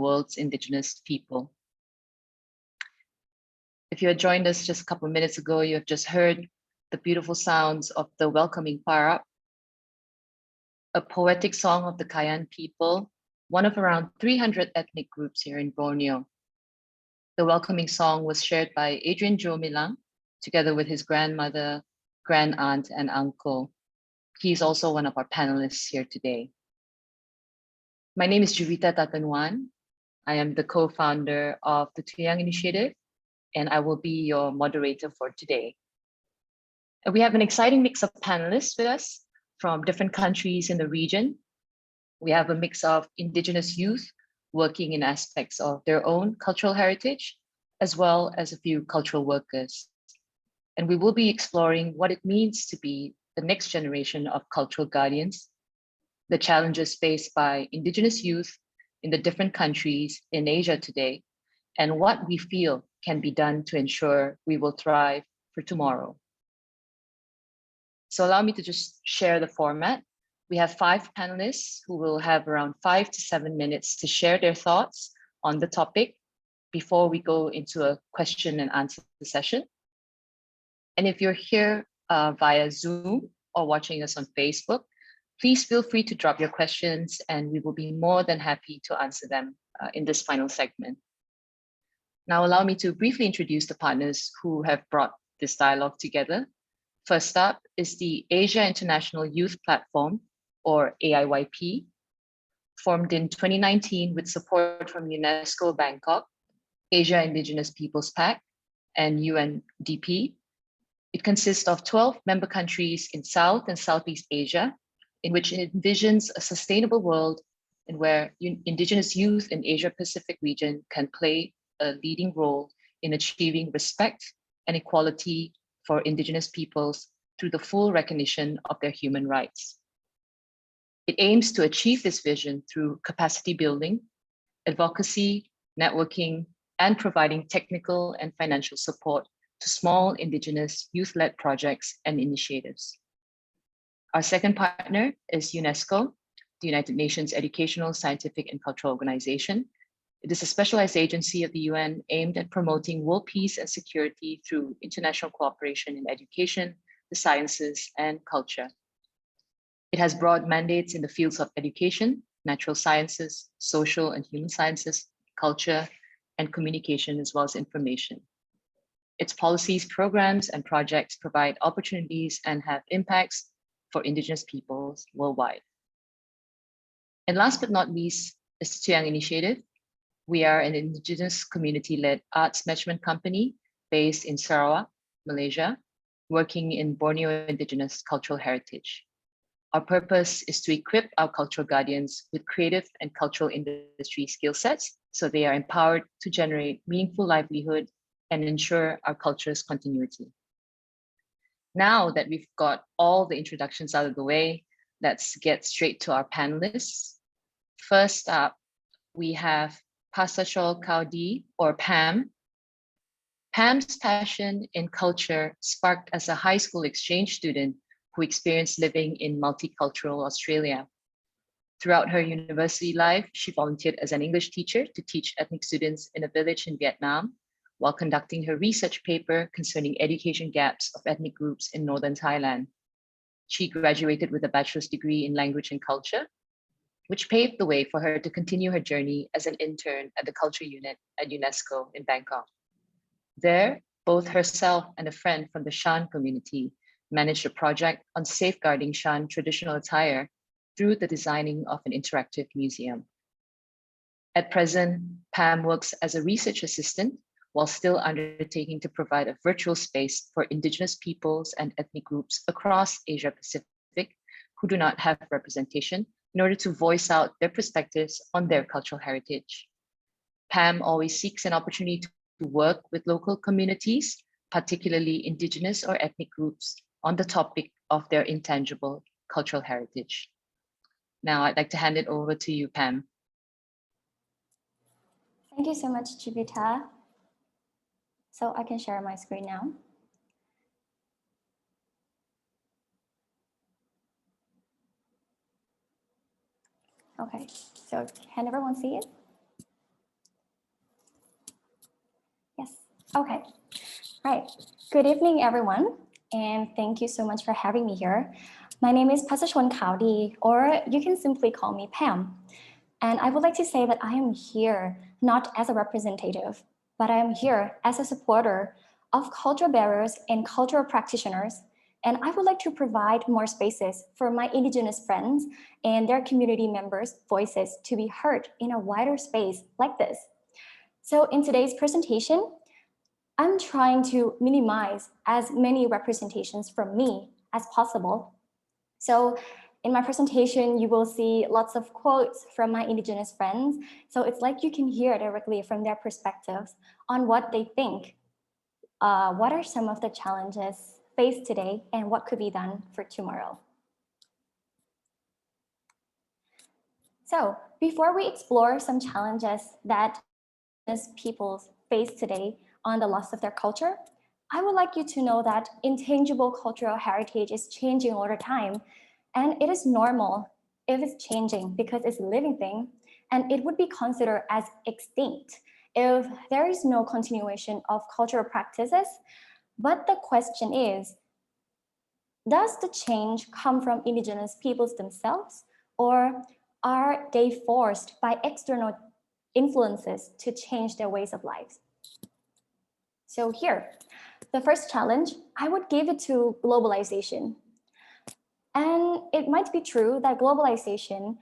world's Indigenous people. If you had joined us just a couple of minutes ago, you have just heard the beautiful sounds of the welcoming Parap, a poetic song of the Kayan people, one of around 300 ethnic groups here in Borneo. The welcoming song was shared by Adrian Jomilang, together with his grandmother, grand aunt, and uncle. He's also one of our panelists here today. My name is Juvita Tatanwan. I am the co-founder of the Tuyang initiative, and I will be your moderator for today. And we have an exciting mix of panelists with us from different countries in the region. We have a mix of Indigenous youth working in aspects of their own cultural heritage, as well as a few cultural workers. And we will be exploring what it means to be the next generation of cultural guardians, the challenges faced by Indigenous youth in the different countries in Asia today, and what we feel can be done to ensure we will thrive for tomorrow. So allow me to just share the format. We have 5 panelists who will have around 5 to 7 minutes to share their thoughts on the topic before we go into a question and answer session. And if you're here via Zoom or watching us on Facebook, please feel free to drop your questions and we will be more than happy to answer them in this final segment. Now allow me to briefly introduce the partners who have brought this dialogue together. First up is the Asia International Youth Platform, or AIYP, formed in 2019 with support from UNESCO Bangkok, Asia Indigenous Peoples Pact, and UNDP. It consists of 12 member countries in South and Southeast Asia, in which it envisions a sustainable world in where Indigenous youth in Asia Pacific region can play a leading role in achieving respect and equality for Indigenous peoples through the full recognition of their human rights. It aims to achieve this vision through capacity building, advocacy, networking, and providing technical and financial support to small Indigenous youth-led projects and initiatives. Our second partner is UNESCO, the United Nations Educational, Scientific, and Cultural Organization. It is a specialized agency of the UN aimed at promoting world peace and security through international cooperation in education, the sciences, and culture. It has broad mandates in the fields of education, natural sciences, social and human sciences, culture, and communication, as well as information. Its policies, programs, and projects provide opportunities and have impacts for Indigenous peoples worldwide. And last but not least is the Tuyang initiative. We are an Indigenous community-led arts management company based in Sarawak, Malaysia, working in Borneo Indigenous cultural heritage. Our purpose is to equip our cultural guardians with creative and cultural industry skill sets so they are empowered to generate meaningful livelihood and ensure our culture's continuity. Now that we've got all the introductions out of the way, let's get straight to our panelists. First up, we have Pasachol Kaudi, or Pam. Pam's passion in culture sparked as a high school exchange student who experienced living in multicultural Australia. Throughout her university life, she volunteered as an English teacher to teach ethnic students in a village in Vietnam, while conducting her research paper concerning education gaps of ethnic groups in northern Thailand. She graduated with a bachelor's degree in language and culture, which paved the way for her to continue her journey as an intern at the culture unit at UNESCO in Bangkok. There, both herself and a friend from the Shan community managed a project on safeguarding Shan traditional attire through the designing of an interactive museum. At present, Pam works as a research assistant while still undertaking to provide a virtual space for Indigenous peoples and ethnic groups across Asia Pacific who do not have representation in order to voice out their perspectives on their cultural heritage. Pam always seeks an opportunity to work with local communities, particularly Indigenous or ethnic groups, on the topic of their intangible cultural heritage. Now I'd like to hand it over to you, Pam. Thank you so much, Jivita. So I can share my screen now. Okay, so can everyone see it? Okay, right. Good evening, everyone, and thank you so much for having me here. My name is Pasachon Khawdi, or you can simply call me Pam. And I would like to say that I am here not as a representative, but I am here as a supporter of cultural bearers and cultural practitioners. And I would like to provide more spaces for my Indigenous friends and their community members' voices to be heard in a wider space like this. So in today's presentation, I'm trying to minimize as many representations from me as possible. So in my presentation, you will see lots of quotes from my Indigenous friends. So it's like you can hear directly from their perspectives on what they think. What are some of the challenges faced today and what could be done for tomorrow? So before we explore some challenges that peoples face today on the loss of their culture, I would like you to know that intangible cultural heritage is changing all the time, and it is normal if it's changing because it's a living thing, and it would be considered as extinct if there is no continuation of cultural practices. But the question is, does the change come from Indigenous peoples themselves, or are they forced by external influences to change their ways of life? So here, the first challenge, I would give it to globalization. And it might be true that globalization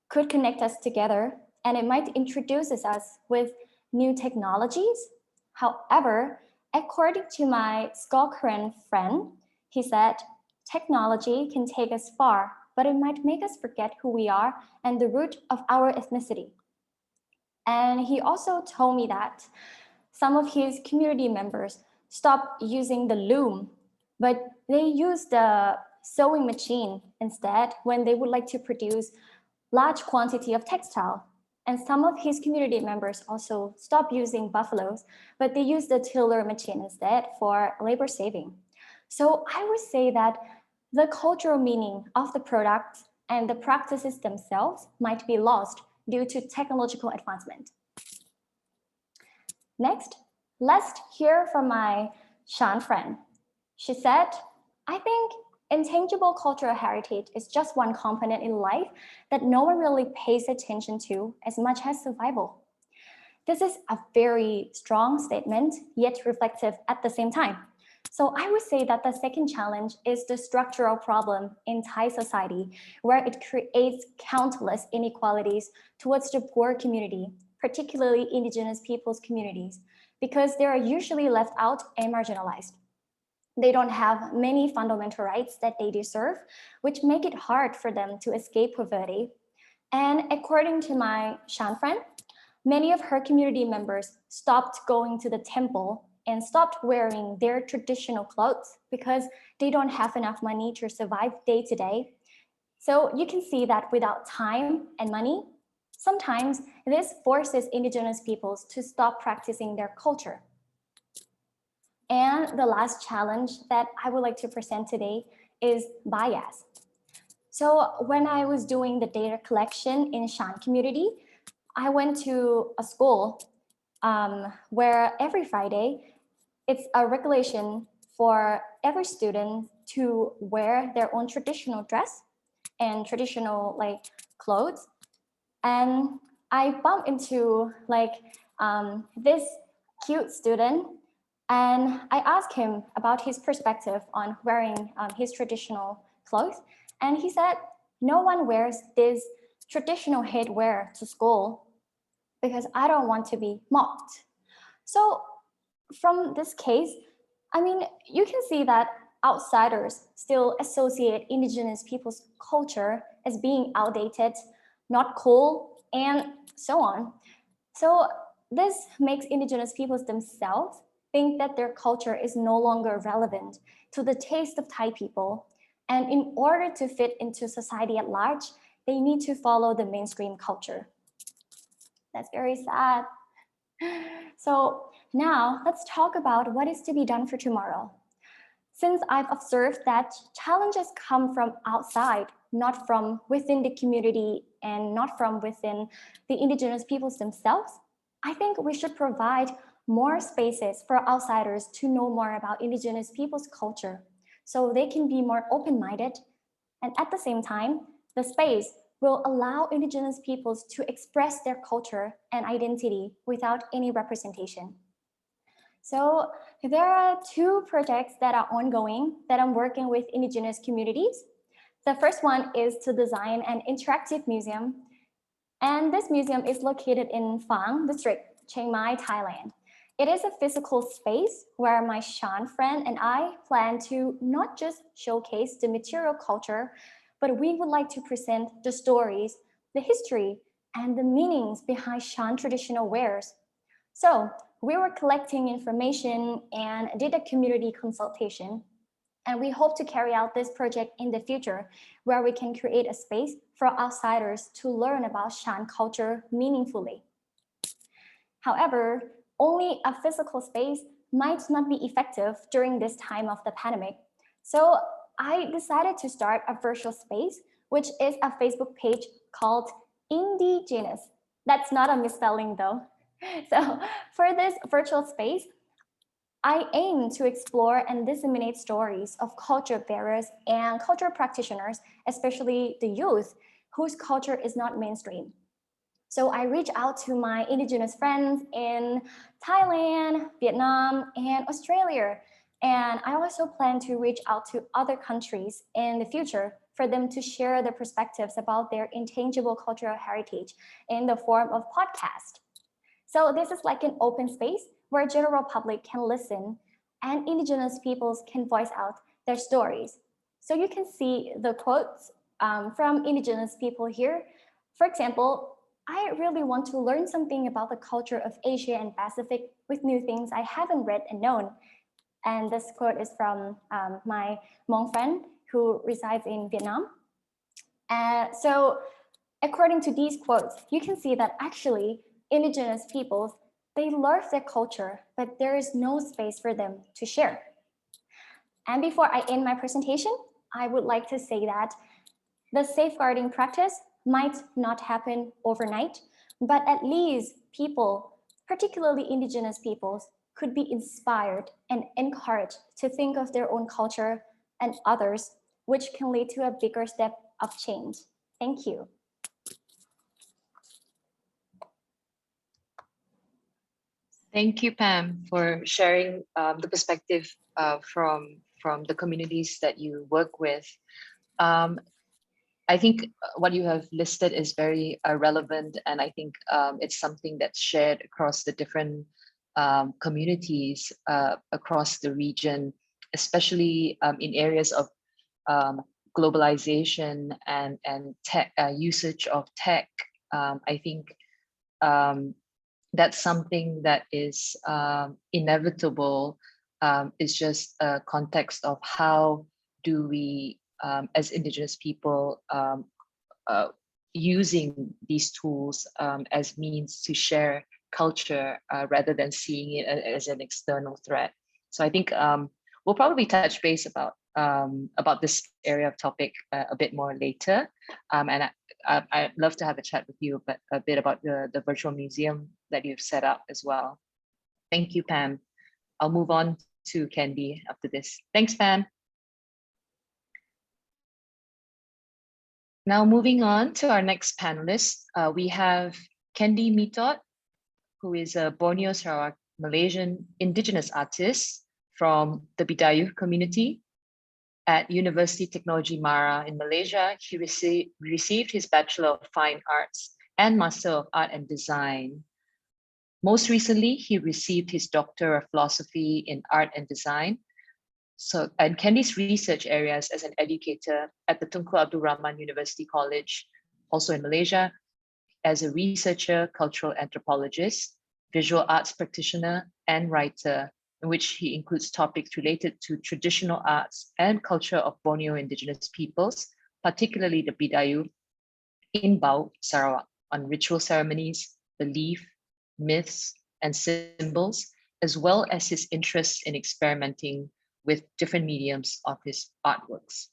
could connect us together and it might introduce us with new technologies. However, according to my Scotland friend, he said, technology can take us far, but it might make us forget who we are and the root of our ethnicity. And he also told me that some of his community members stopped using the loom, but they use the sewing machine instead when they would like to produce large quantity of textile. And some of his community members also stopped using buffaloes, but they use the tiller machine instead for labor saving. So I would say that the cultural meaning of the product and the practices themselves might be lost due to technological advancement. Next, let's hear from my Shan friend. She said, I think intangible cultural heritage is just one component in life that no one really pays attention to as much as survival. This is a very strong statement, yet reflective at the same time. So I would say that the second challenge is the structural problem in Thai society, where it creates countless inequalities towards the poor community, particularly Indigenous peoples' communities, because they are usually left out and marginalized. They don't have many fundamental rights that they deserve, which make it hard for them to escape poverty. And according to my Shan friend, many of her community members stopped going to the temple and stopped wearing their traditional clothes because they don't have enough money to survive day to day. So you can see that without time and money, sometimes this forces Indigenous peoples to stop practicing their culture. And the last challenge that I would like to present today is bias. So when I was doing the data collection in Shan community, I went to a school where every Friday, it's a regulation for every student to wear their own traditional dress and traditional clothes. And I bumped into this cute student, and I asked him about his perspective on wearing his traditional clothes. And he said, no one wears this traditional headwear to school because I don't want to be mocked. So from this case, I mean, you can see that outsiders still associate Indigenous people's culture as being outdated, not cool, and so on. So this makes Indigenous peoples themselves think that their culture is no longer relevant to the taste of Thai people. And in order to fit into society at large, they need to follow the mainstream culture. That's very sad. So now let's talk about what is to be done for tomorrow. Since I've observed that challenges come from outside, not from within the community and not from within the Indigenous peoples themselves, I think we should provide more spaces for outsiders to know more about Indigenous people's culture so they can be more open-minded. And at the same time, the space will allow Indigenous peoples to express their culture and identity without any representation. So there are two projects that are ongoing that I'm working with Indigenous communities. The first one is to design an interactive museum. And this museum is located in Phang district, Chiang Mai, Thailand. It is a physical space where my Shan friend and I plan to not just showcase the material culture, but we would like to present the stories, the history, and the meanings behind Shan traditional wares. So we were collecting information and did a community consultation. And we hope to carry out this project in the future, where we can create a space for outsiders to learn about Shan culture meaningfully. However, only a physical space might not be effective during this time of the pandemic. So I decided to start a virtual space, which is a Facebook page called Indigenous. That's not a misspelling though. So for this virtual space, I aim to explore and disseminate stories of culture bearers and culture practitioners, especially the youth whose culture is not mainstream. So I reach out to my Indigenous friends in Thailand, Vietnam, and Australia. And I also plan to reach out to other countries in the future for them to share their perspectives about their intangible cultural heritage in the form of podcast. So this is like an open space where general public can listen and Indigenous peoples can voice out their stories. So you can see the quotes from Indigenous people here. For example, I really want to learn something about the culture of Asia and Pacific with new things I haven't read and known. And this quote is from my Hmong friend who resides in Vietnam. So according to these quotes, you can see that actually Indigenous peoples, they love their culture, but there is no space for them to share. And before I end my presentation, I would like to say that the safeguarding practice might not happen overnight, but at least people, particularly Indigenous peoples, could be inspired and encouraged to think of their own culture and others, which can lead to a bigger step of change. Thank you. Thank you, Pam, for sharing the perspective from the communities that you work with. I think what you have listed is very relevant, and I think it's something that's shared across the different communities across the region, especially in areas of globalization and tech usage of tech. I think that's something that is inevitable. It's just a context of how do we, as Indigenous people, using these tools as means to share culture rather than seeing it as an external threat. So I think we'll probably touch base about this area of topic a bit more later. And I'd love to have a chat with you a bit about the virtual museum that you've set up as well. Thank you, Pam. I'll move on to Candy after this. Thanks, Pam. Now moving on to our next panelist, we have Candy Mitot, who is a Borneo Sarawak Malaysian Indigenous artist from the Bidayuh community. At University Technology Mara in Malaysia, he received his Bachelor of Fine Arts and Master of Art and Design. Most recently, he received his Doctor of Philosophy in Art and Design. And Candy's research areas as an educator at the Tunku Abdul Rahman University College, also in Malaysia, as a researcher, cultural anthropologist, visual arts practitioner, and writer, in which he includes topics related to traditional arts and culture of Borneo indigenous peoples, particularly the Bidayuh, in Bau, Sarawak, on ritual ceremonies, belief, myths, and symbols, as well as his interests in experimenting with different mediums of his artworks.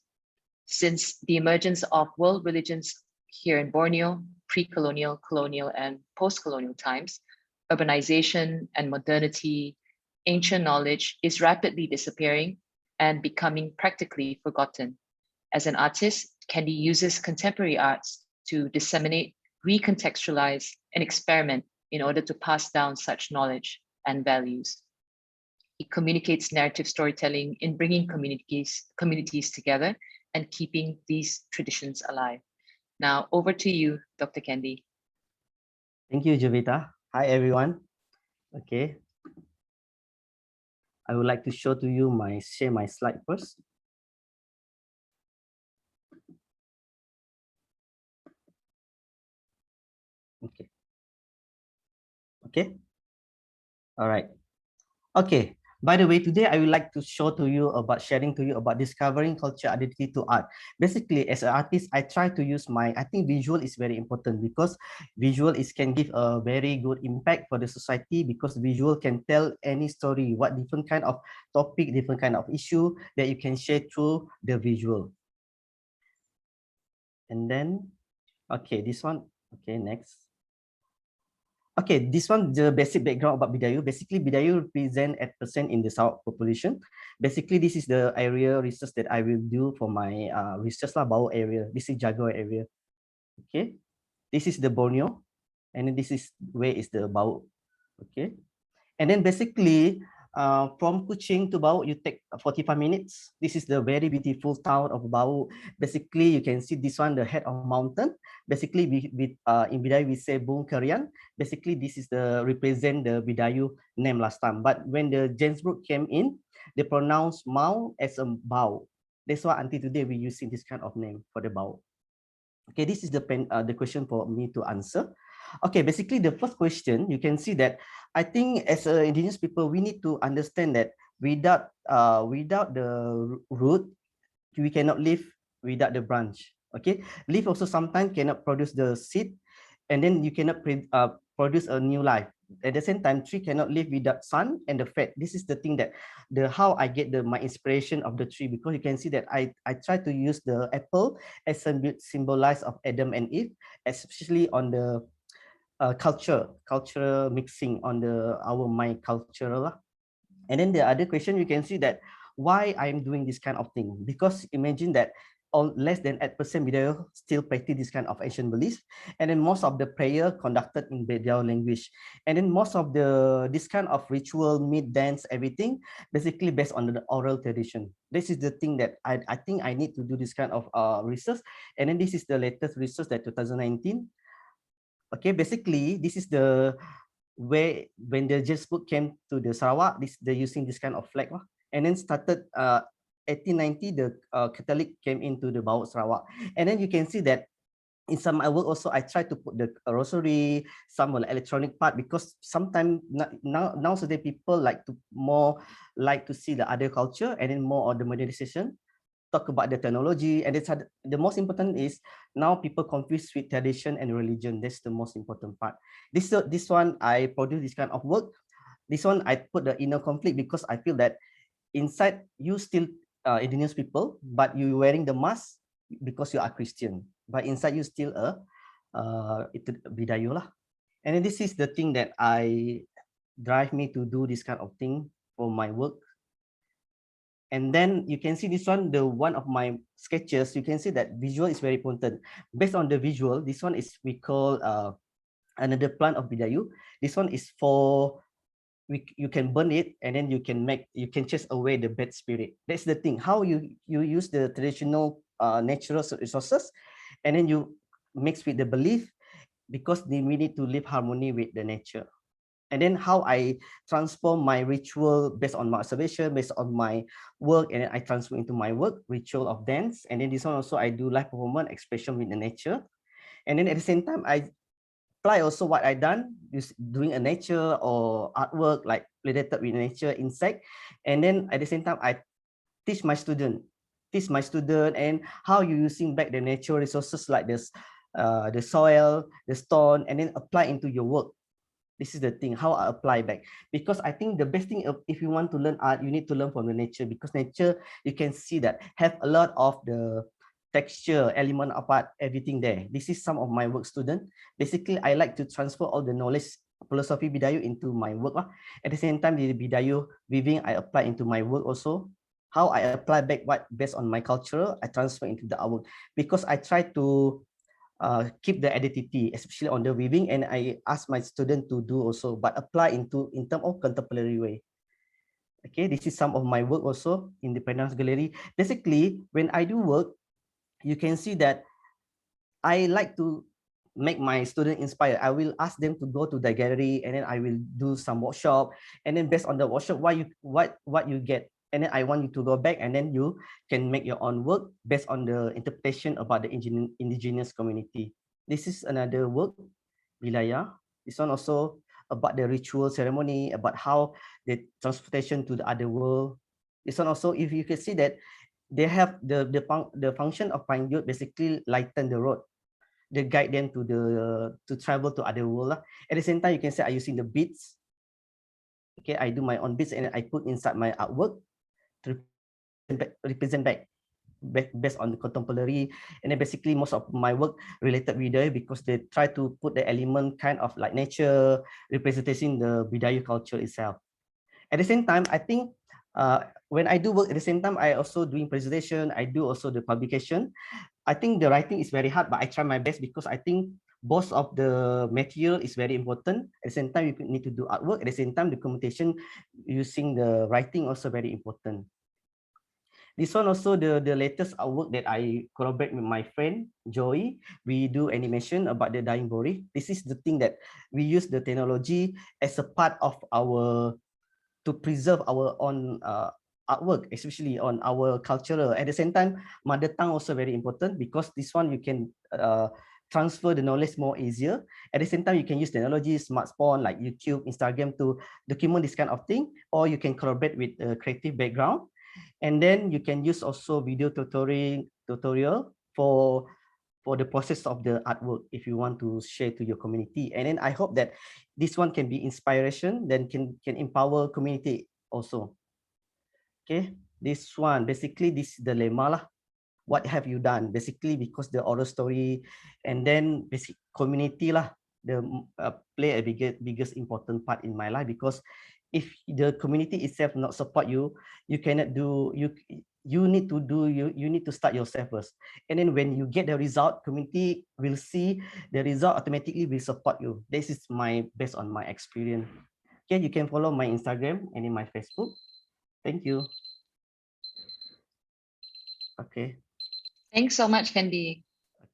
Since the emergence of world religions here in Borneo, pre-colonial, colonial, and post-colonial times, urbanization and modernity, ancient knowledge is rapidly disappearing and becoming practically forgotten. As an artist, Candy uses contemporary arts to disseminate, recontextualize, and experiment in order to pass down such knowledge and values. He communicates narrative storytelling in bringing communities together and keeping these traditions alive. Now, over to you, Dr. Candy. Thank you, Jovita. Hi, everyone. Okay. I would like to show to you share my slide first. Okay. Okay. All right. Okay. By the way, today I would like to sharing to you about discovering culture identity to art. Basically, as an artist, I try to use I think visual is very important because visual can give a very good impact for the society because visual can tell any story, what different kind of topic, different kind of issue that you can share through the visual. And then, okay, this one, okay, next. Okay, this one, the basic background about Bidayu. Basically, Bidayu represent 8% in the South population. Basically, this is the area research that I will do for my research lah, Bau area. This is Jaguar area. Okay, this is the Borneo, and then this is where is the Bau. Okay, and then basically, from Kuching to Bau, you take 45 minutes. This is the very beautiful town of Bau. Basically, you can see this one, the head of mountain. Basically, in Bidayu, we say Bung Karian. Basically, this is the represent the Bidayu name last time. But when the Jensbrook came in, they pronounced Mau as a Bau. That's why until today, we're using this kind of name for the Bau. Okay, this is the question for me to answer. Okay, basically the first question, you can see that I think as indigenous people, we need to understand that without the root, we cannot live without the branch. Okay, leaf also sometimes cannot produce the seed, and then you cannot produce a new life. At the same time, tree cannot live without sun and the fat. This is the thing that how I get my inspiration of the tree, because you can see that I try to use the apple as a symbolize of Adam and Eve, especially on the cultural mixing on our my cultural. And then the other question, you can see that why I'm doing this kind of thing, because imagine that less than 8% Bidayu still practice this kind of ancient beliefs, and then most of the prayer conducted in Bidayu language, and then most of this kind of ritual, meat, dance, everything basically based on the oral tradition. This is the thing that I think I need to do this kind of research, and then this is the latest research that 2019. Okay, basically this is the where when the Jensbrook came to the Sarawak, they're using this kind of flag, and then started 1890 the Catholic came into the Bawak Sarawak, and then you can see that in some my work also I try to put the rosary, some electronic part, because sometimes nowadays people like to see the other culture, and then more of the modernization. Talk about the technology, and the most important is now people confuse with tradition and religion. That's the most important part. This one I produce this kind of work. This one I put the inner conflict, because I feel that inside you still indigenous people, but you wearing the mask because you are Christian, but inside you still Bidayu lah. And then this is the thing that drive me to do this kind of thing for my work. And then you can see this one, the one of my sketches, you can see that visual is very important. Based on the visual, this one is we call another plant of Bidayu. This one is for you can burn it, and then you can chase away the bad spirit. That's the thing, how you use the traditional natural resources, and then you mix with the belief, because we need to live harmony with the nature. And then how I transform my ritual based on my observation, based on my work, and then I transform into my work, ritual of dance. And then this one also I do live performance, expression with the nature. And then at the same time, I apply also what I done, doing a nature or artwork like related with nature, insect. And then at the same time, I teach my student and how you using back the natural resources like this, the soil, the stone, and then apply into your work. This is the thing, how I apply back. Because I think the best thing, if you want to learn art, you need to learn from the nature, because nature, you can see that have a lot of the texture, element of art, everything there. This is some of my work student. Basically, I like to transfer all the knowledge philosophy Bidayu into my work. At the same time, the Bidayu weaving I apply into my work also. How I apply back what based on my culture, I transfer into the artwork because I try to keep the identity, especially on the weaving, and I ask my student to do also, but apply in terms of contemporary way. Okay, this is some of my work also in the Penance Gallery. Basically, when I do work, you can see that I like to make my student inspired. I will ask them to go to the gallery, and then I will do some workshop, and then based on the workshop, what you get, and then I want you to go back, and then you can make your own work based on the interpretation about the indigenous community. This is another work, Wilaya. This one also about the ritual ceremony, about how the transportation to the other world. This one also, if you can see that they have the function of pine youth basically lighten the road. They guide them to travel to other world. At the same time, you can say I using the beads. Okay, I do my own beads and I put inside my artwork to represent back based on the contemporary, and then basically most of my work related Bidayu because they try to put the element kind of like nature representing the Bidayu culture itself. At the same time, I think when I do work at the same time, I also doing presentation, I do also the publication. I think the writing is very hard, but I try my best because I think both of the material is very important. At the same time, you need to do artwork. At the same time, the communication using the writing also very important. This one also the latest artwork that I collaborate with my friend Joey. We do animation about the dying body. This is the thing that we use the technology as a part of our to preserve our own artwork, especially on our cultural. At the same time, mother tongue also very important because this one you can transfer the knowledge more easier. At the same time, you can use technology, smartphone like YouTube, Instagram to document this kind of thing, or you can collaborate with a creative background. And then you can use also video tutorial for the process of the artwork if you want to share to your community. And then I hope that this one can be inspiration, then can empower community also. Okay, this one basically this is the lemma lah. What have you done? Basically because the oral story, and then basic community lah, the play a biggest important part in my life because if the community itself not support you, you cannot do you need to do you need to start yourself first, and then when you get the result, community will see the result, automatically will support you. This is my based on my experience. Okay, you can follow my Instagram and in my Facebook. Thank you. Okay. Thanks so much, Candy.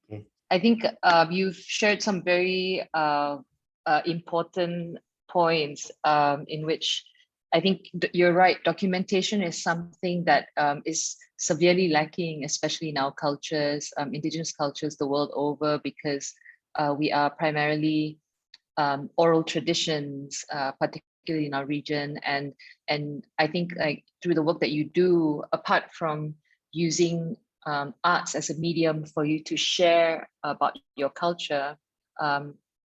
Okay. I think you've shared some very important points in which I think you're right. Documentation is something that is severely lacking, especially in our cultures, indigenous cultures the world over, because we are primarily oral traditions, particularly in our region. And I think like through the work that you do, apart from using arts as a medium for you to share about your culture,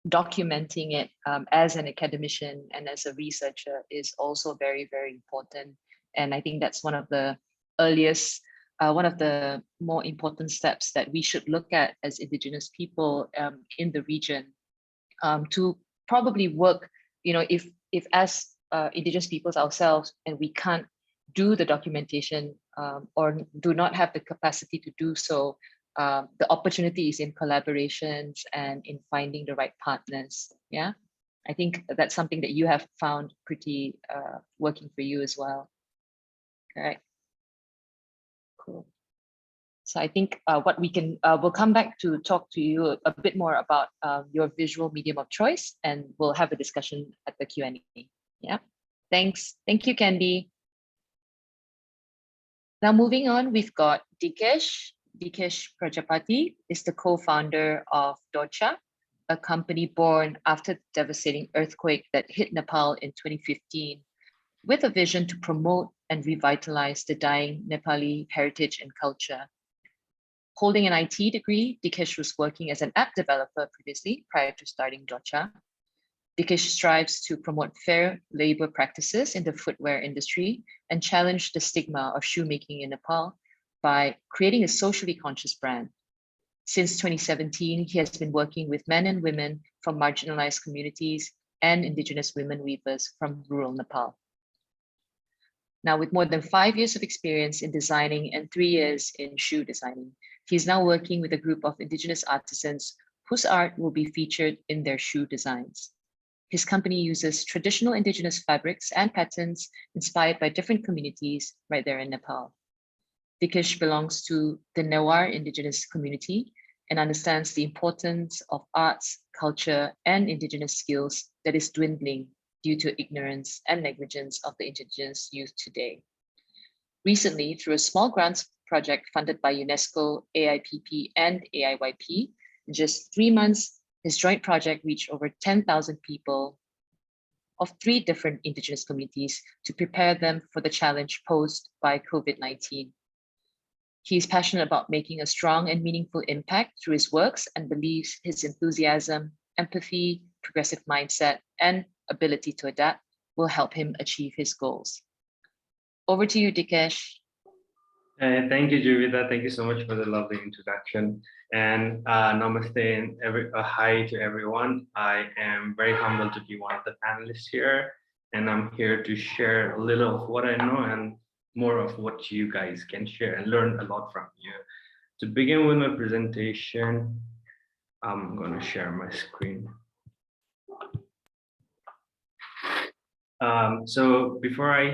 documenting it as an academician and as a researcher is also very, very important. And I think that's one of the earliest, one of the more important steps that we should look at as Indigenous people in the region to probably work, you know, if as Indigenous peoples ourselves and we can't do the documentation or do not have the capacity to do so, the opportunity is in collaborations and in finding the right partners. Yeah, I think that's something that you have found pretty working for you as well. Correct. Cool. So I think what we can, we'll come back to talk to you a bit more about your visual medium of choice, and we'll have a discussion at the Q&A. Yeah, thanks. Thank you, Candy. Now moving on, we've got Dikesh. Dikesh Prajapati is the co-founder of Docha, a company born after the devastating earthquake that hit Nepal in 2015, with a vision to promote and revitalize the dying Nepali heritage and culture. Holding an IT degree, Dikesh was working as an app developer previously, prior to starting Docha. Dikesh strives to promote fair labor practices in the footwear industry and challenge the stigma of shoemaking in Nepal by creating a socially conscious brand. Since 2017, he has been working with men and women from marginalized communities and Indigenous women weavers from rural Nepal. Now, with more than 5 years of experience in designing and 3 years in shoe designing, he's now working with a group of Indigenous artisans whose art will be featured in their shoe designs. His company uses traditional Indigenous fabrics and patterns inspired by different communities right there in Nepal. Dikesh belongs to the Newar Indigenous community and understands the importance of arts, culture, and Indigenous skills that is dwindling due to ignorance and negligence of the Indigenous youth today. Recently, through a small grants project funded by UNESCO, AIPP, and AIYP, in just 3 months, his joint project reached over 10,000 people of 3 different Indigenous communities to prepare them for the challenge posed by COVID-19. He is passionate about making a strong and meaningful impact through his works and believes his enthusiasm, empathy, progressive mindset, and ability to adapt will help him achieve his goals. Over to you, Dikesh. Thank you, Juvita. Thank you so much for the lovely introduction. And namaste and hi to everyone. I am very humbled to be one of the panelists here. And I'm here to share a little of what I know and more of what you guys can share and learn a lot from you. To begin with my presentation, I'm going to share my screen. So before I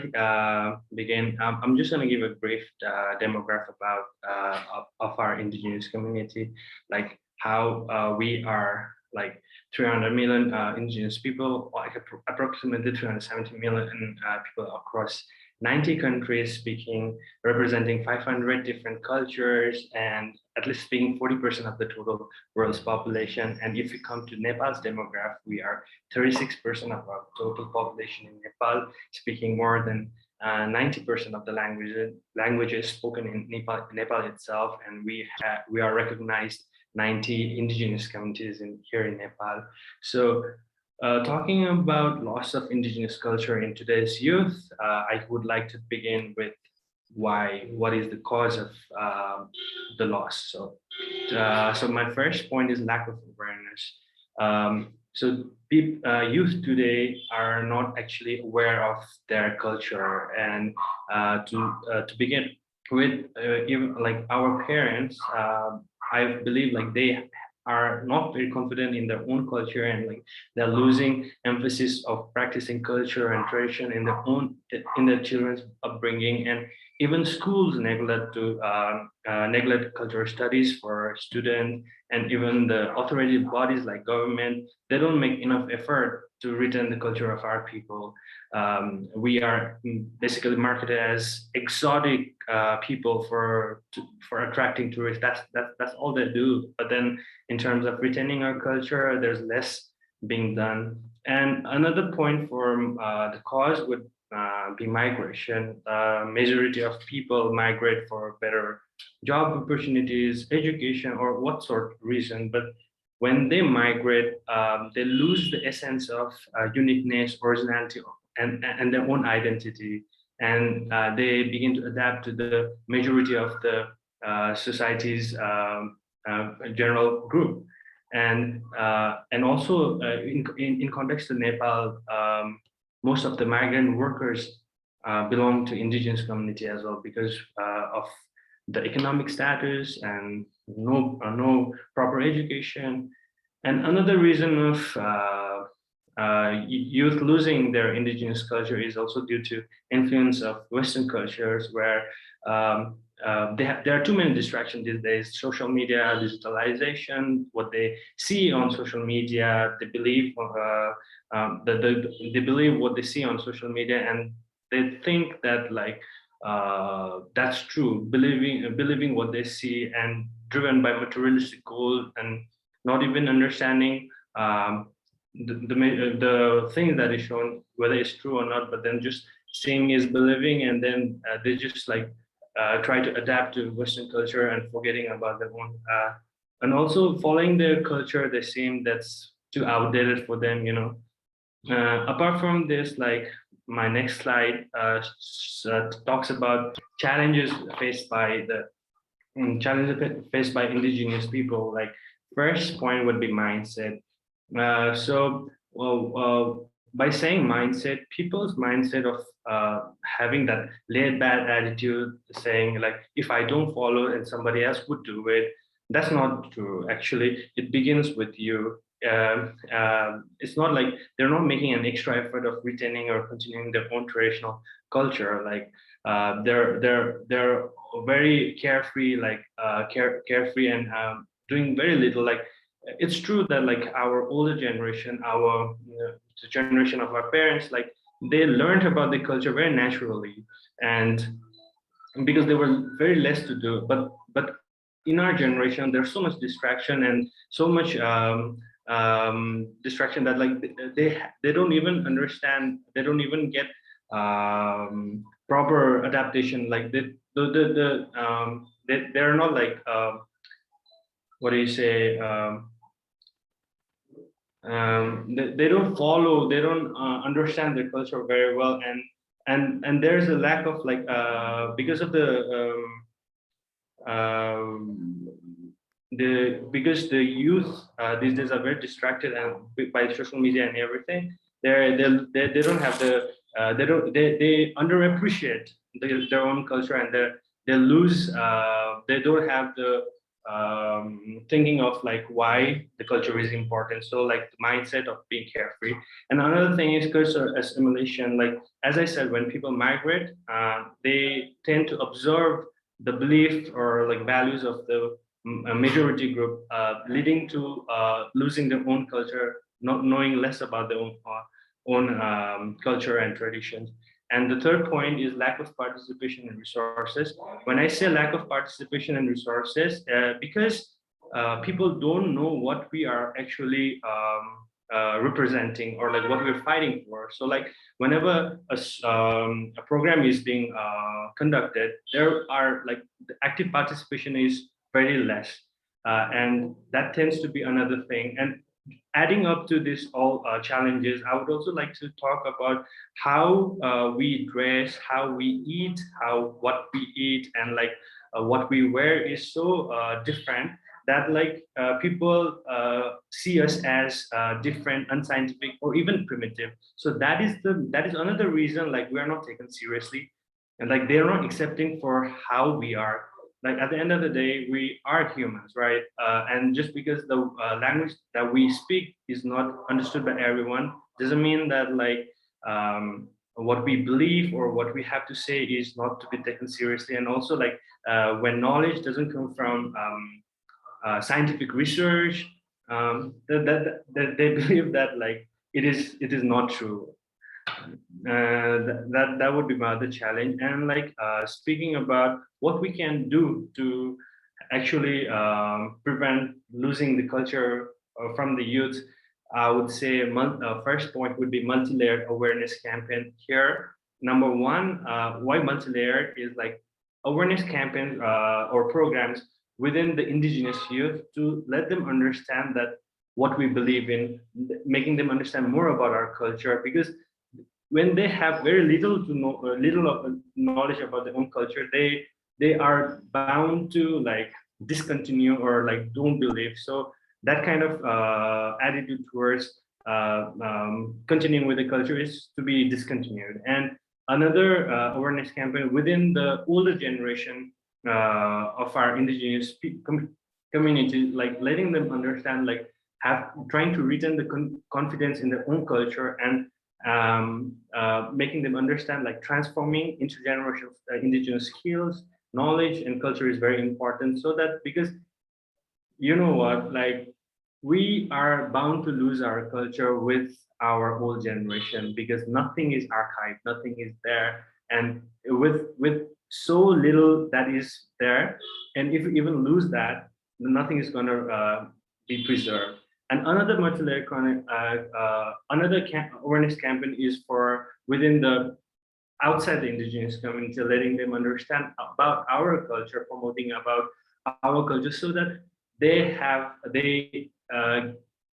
begin, I'm just going to give a brief demographic about of our Indigenous community, like how we are like 300 million Indigenous people, like approximately 370 million people across 90 countries speaking, representing 500 different cultures, and at least speaking 40% of the total world's population. And if we come to Nepal's demographic, we are 36% of our total population in Nepal, speaking more than 90% of the languages spoken in Nepal itself, and we are recognized 90 indigenous communities here in Nepal. So talking about loss of indigenous culture in today's youth, I would like to begin with what is the cause of the loss. So my first point is lack of awareness. Youth today are not actually aware of their culture, and to begin with, even like our parents, I believe like they are not very confident in their own culture, and like they're losing emphasis of practicing culture and tradition in their children's upbringing, and even schools neglect cultural studies for students, and even the authoritative bodies like government, they don't make enough effort to retain the culture of our people. We are basically marketed as exotic people for attracting tourists. That's all they do. But then in terms of retaining our culture, there's less being done. And another point for the cause would be migration. Majority of people migrate for better job opportunities, education, or what sort of reason. But when they migrate, they lose the essence of uniqueness, originality, and their own identity. And they begin to adapt to the majority of the society's general group. And also in context to Nepal, most of the migrant workers belong to indigenous community as well, because of the economic status and no proper education. And another reason of youth losing their indigenous culture is also due to influence of Western cultures, where there are too many distractions these days. Social media, digitalization, what they see on social media, they believe they believe what they see on social media, and they think that like that's true, believing what they see, and driven by materialistic goals, and not even understanding the thing that is shown, whether it's true or not, but then just seeing is believing, and then they just like try to adapt to Western culture and forgetting about their own, and also following their culture, they seem that's too outdated for them, you know. Apart from this, like my next slide talks about challenges faced by indigenous people. Like first point would be mindset. So by saying mindset, people's mindset of having that laid back attitude, saying like, if I don't follow and somebody else would do it, that's not true. Actually, it begins with you. It's not like they're not making an extra effort of retaining or continuing their own traditional culture. Like they're very carefree, like carefree and doing very little. Like it's true that like our older generation, our the generation of our parents, like they learned about the culture very naturally, and because there were very less to do. But in our generation, there's so much distraction and so much distraction that like they don't even understand. They don't even get proper adaptation. Like they're not like what do you say? They don't follow, they don't understand their culture very well, and there's a lack of like because of because the youth these days are very distracted and by social media and everything. They don't have the they underappreciate their own culture, and they lose they don't have the thinking of like why the culture is important. So like the mindset of being carefree. And another thing is cultural assimilation. Like as I said, when people migrate, they tend to observe the belief or like values of the majority group, leading to losing their own culture, not knowing less about their own culture and traditions. And the third point is lack of participation in resources. When I say lack of participation in resources, because people don't know what we are actually representing or like what we're fighting for. So like whenever a program is being conducted, there are like the active participation is very less. And that tends to be another thing. And adding up to this all challenges, I would also like to talk about how we dress, how we eat, how what we eat, and like what we wear is so different that like people see us as different, unscientific, or even primitive. So that is another reason like we are not taken seriously, and like they're not accepting for how we are. Like at the end of the day, we are humans, right? And just because the language that we speak is not understood by everyone doesn't mean that like what we believe or what we have to say is not to be taken seriously. And also like when knowledge doesn't come from scientific research, that they believe that like it is not true. That would be my other challenge. And like speaking about what we can do to actually prevent losing the culture from the youth, I would say first point would be multi-layered awareness campaign. Here, number one, why multi-layered is like awareness campaigns or programs within the indigenous youth to let them understand that what we believe in, making them understand more about our culture. Because when they have very little to know, little of knowledge about their own culture, they are bound to like discontinue or like don't believe. So that kind of attitude towards continuing with the culture is to be discontinued. And another awareness campaign within the older generation of our indigenous community, like letting them understand, like trying to retain the confidence in their own culture, and making them understand like transforming intergenerational indigenous skills, knowledge, and culture is very important. So that, because you know what, like we are bound to lose our culture with our old generation, because nothing is archived, nothing is there, and with so little that is there, and if we even lose that, nothing is going to be preserved. And another multi-layer awareness campaign is for within the outside the indigenous community, letting them understand about our culture, promoting about our culture, so that they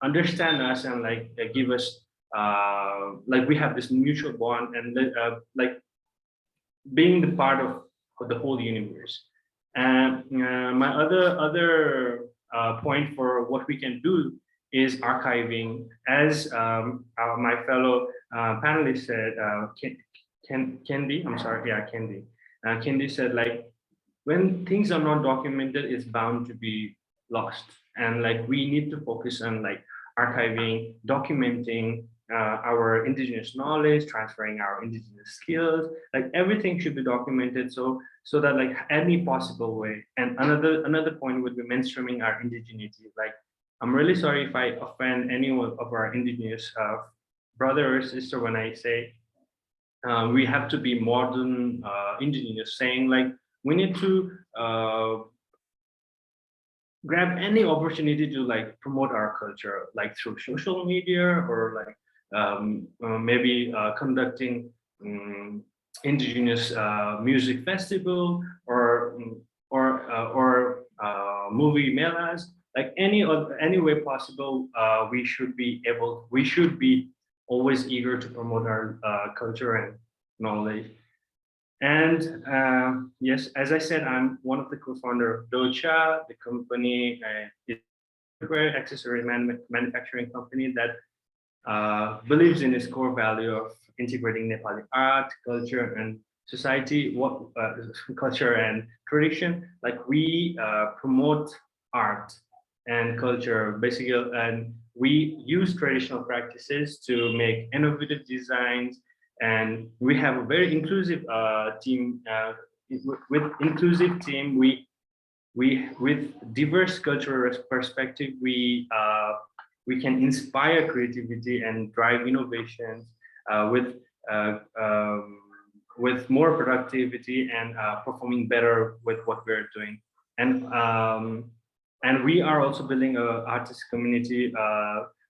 understand us, and like give us like we have this mutual bond, and like being the part of the whole universe. And my other point for what we can do is archiving. As my fellow panelist said, Kendi, I'm sorry, yeah, Kendi. Kendi said, like, when things are not documented, it's bound to be lost. And like, we need to focus on like archiving, documenting our indigenous knowledge, transferring our indigenous skills. Like, everything should be documented, so that like any possible way. And another point would be mainstreaming our indigeneity. Like, I'm really sorry if I offend any of our indigenous brother or sister when I say we have to be modern indigenous, saying like we need to grab any opportunity to like promote our culture, like through social media, or like maybe conducting indigenous music festival, or movie melas. Like, any way possible, we should be always eager to promote our culture and knowledge. And yes, as I said, I'm one of the co-founder of Docha. The company is a accessory manufacturing company that believes in its core value of integrating Nepali art, culture, and society, culture and tradition. Like, we promote art and culture, basically, and we use traditional practices to make innovative designs. And we have a very inclusive team. With inclusive team, we with diverse cultural perspective, we can inspire creativity and drive innovations with more productivity and performing better with what we're doing. And we are also building an artist community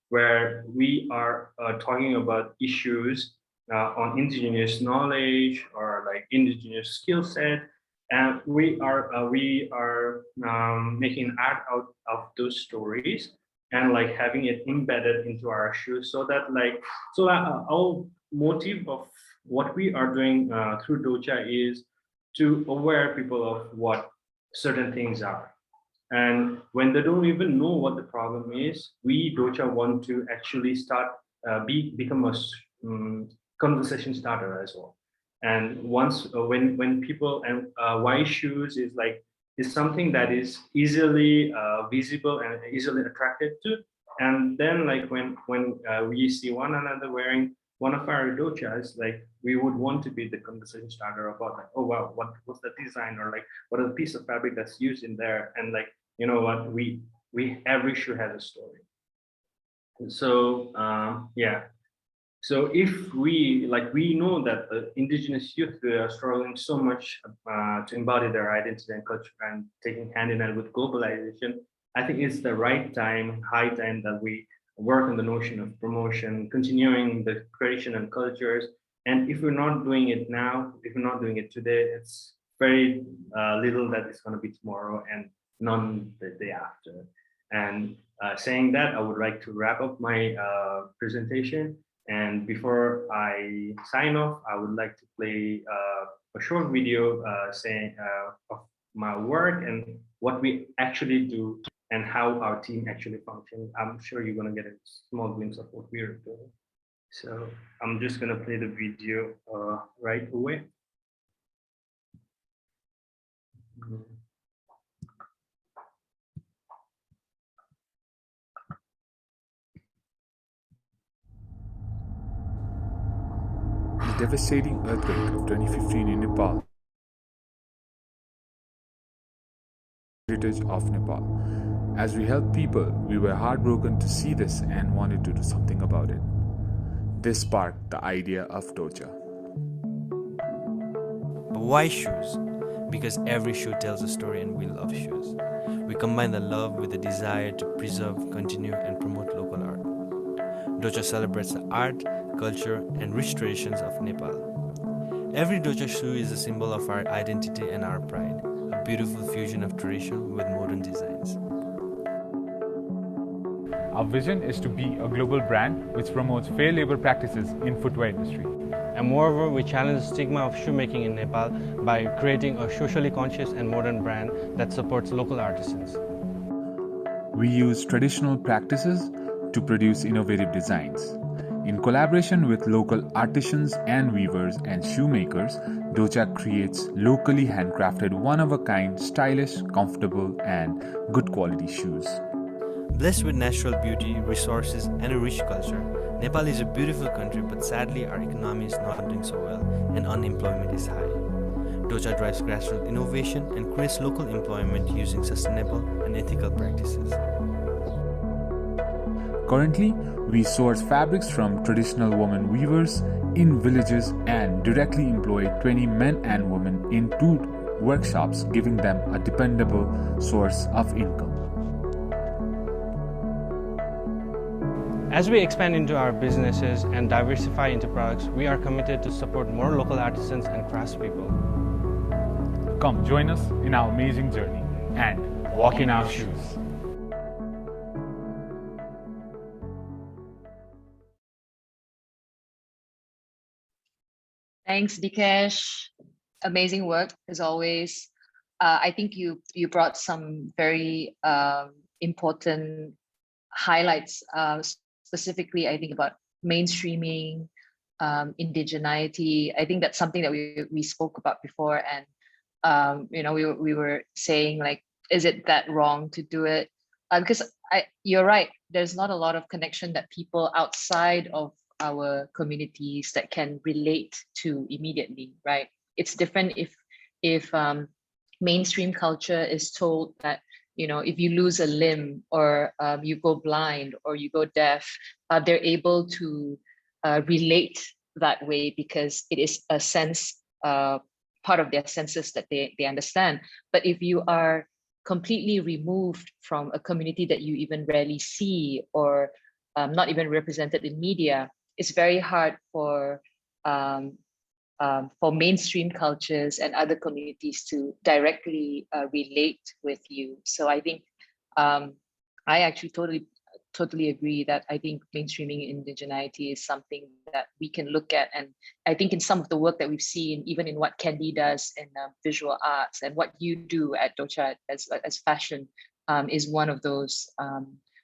where we are talking about issues on indigenous knowledge or like indigenous skill set. And we are making art out of those stories and like having it embedded into our shoes, so that our motive of what we are doing through Docha is to aware people of what certain things are. And when they don't even know what the problem is, we Docha want to actually start become a conversation starter as well. And once when people, and why shoes is something that is easily visible and easily attracted to. And then like when we see one another wearing one of our Dochas, like we would want to be the conversation starter about like, oh wow, what's the design, or like what is the piece of fabric that's used in there, and like, you know what, we every shoe has a story. So yeah. So if we know that the indigenous youth are struggling so much to embody their identity and culture and taking hand in hand with globalization, I think it's the right time, high time, that we work on the notion of promotion, continuing the tradition and cultures. And if we're not doing it now, if we're not doing it today, it's very little that is going to be tomorrow, and none the day after. And saying that, I would like to wrap up my presentation. And before I sign off, I would like to play a short video saying of my work and what we actually do and how our team actually functions. I'm sure you're going to get a small glimpse of what we're doing. So I'm just going to play the video right away. The devastating earthquake of 2015 in Nepal. Heritage of Nepal. As we helped people, we were heartbroken to see this and wanted to do something about it. This sparked the idea of Docha. But why shoes? Because every shoe tells a story, and we love shoes. We combine the love with the desire to preserve, continue, and promote local art. Docha celebrates the art, culture, and rich traditions of Nepal. Every Doja shoe is a symbol of our identity and our pride, a beautiful fusion of tradition with modern designs. Our vision is to be a global brand which promotes fair labor practices in footwear industry. And moreover, we challenge the stigma of shoemaking in Nepal by creating a socially conscious and modern brand that supports local artisans. We use traditional practices to produce innovative designs. In collaboration with local artisans and weavers and shoemakers, Docha creates locally handcrafted, one-of-a-kind, stylish, comfortable, and good quality shoes. Blessed with natural beauty, resources, and a rich culture, Nepal is a beautiful country, but sadly our economy is not doing so well and unemployment is high. Docha drives grassroots innovation and creates local employment using sustainable and ethical practices. Currently, we source fabrics from traditional women weavers in villages and directly employ 20 men and women in 2 workshops, giving them a dependable source of income. As we expand into our businesses and diversify into products, we are committed to support more local artisans and craftspeople. Come join us in our amazing journey and walk in our shoes. Thanks, Dikesh. Amazing work as always. I think you brought some very important highlights, specifically I think about mainstreaming, indigeneity. I think that's something that we spoke about before, and we were saying, like, is it that wrong to do it? Because you're right, there's not a lot of connection that people outside of our communities that can relate to immediately, right? It's different if mainstream culture is told that, if you lose a limb or you go blind or you go deaf, they're able to relate that way because it is a sense, part of their senses that they understand. But if you are completely removed from a community that you even rarely see or not even represented in media, it's very hard for mainstream cultures and other communities to directly relate with you. So I think I actually totally agree that I think mainstreaming indigeneity is something that we can look at. And I think in some of the work that we've seen, even in what Candy does in visual arts and what you do at Docha as fashion is one of those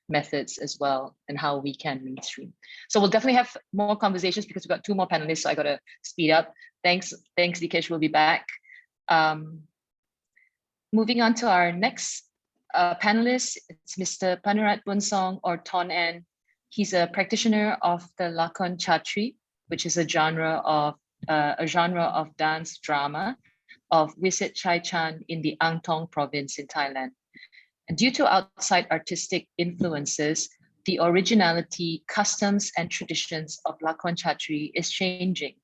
methods as well, and how we can mainstream. So we'll definitely have more conversations because we've got 2 more panelists, so I got to speed up. Thanks, Dikesh, we'll be back. Moving on to our next panelist, it's Mr. Panurat Bunsong, or Ton N. He's a practitioner of the Lakon Chatri, which is a genre of dance drama of Wisit Chai Chan in the Ang Thong province in Thailand. And due to outside artistic influences, the originality, customs, and traditions of Lakon Chatri is changing.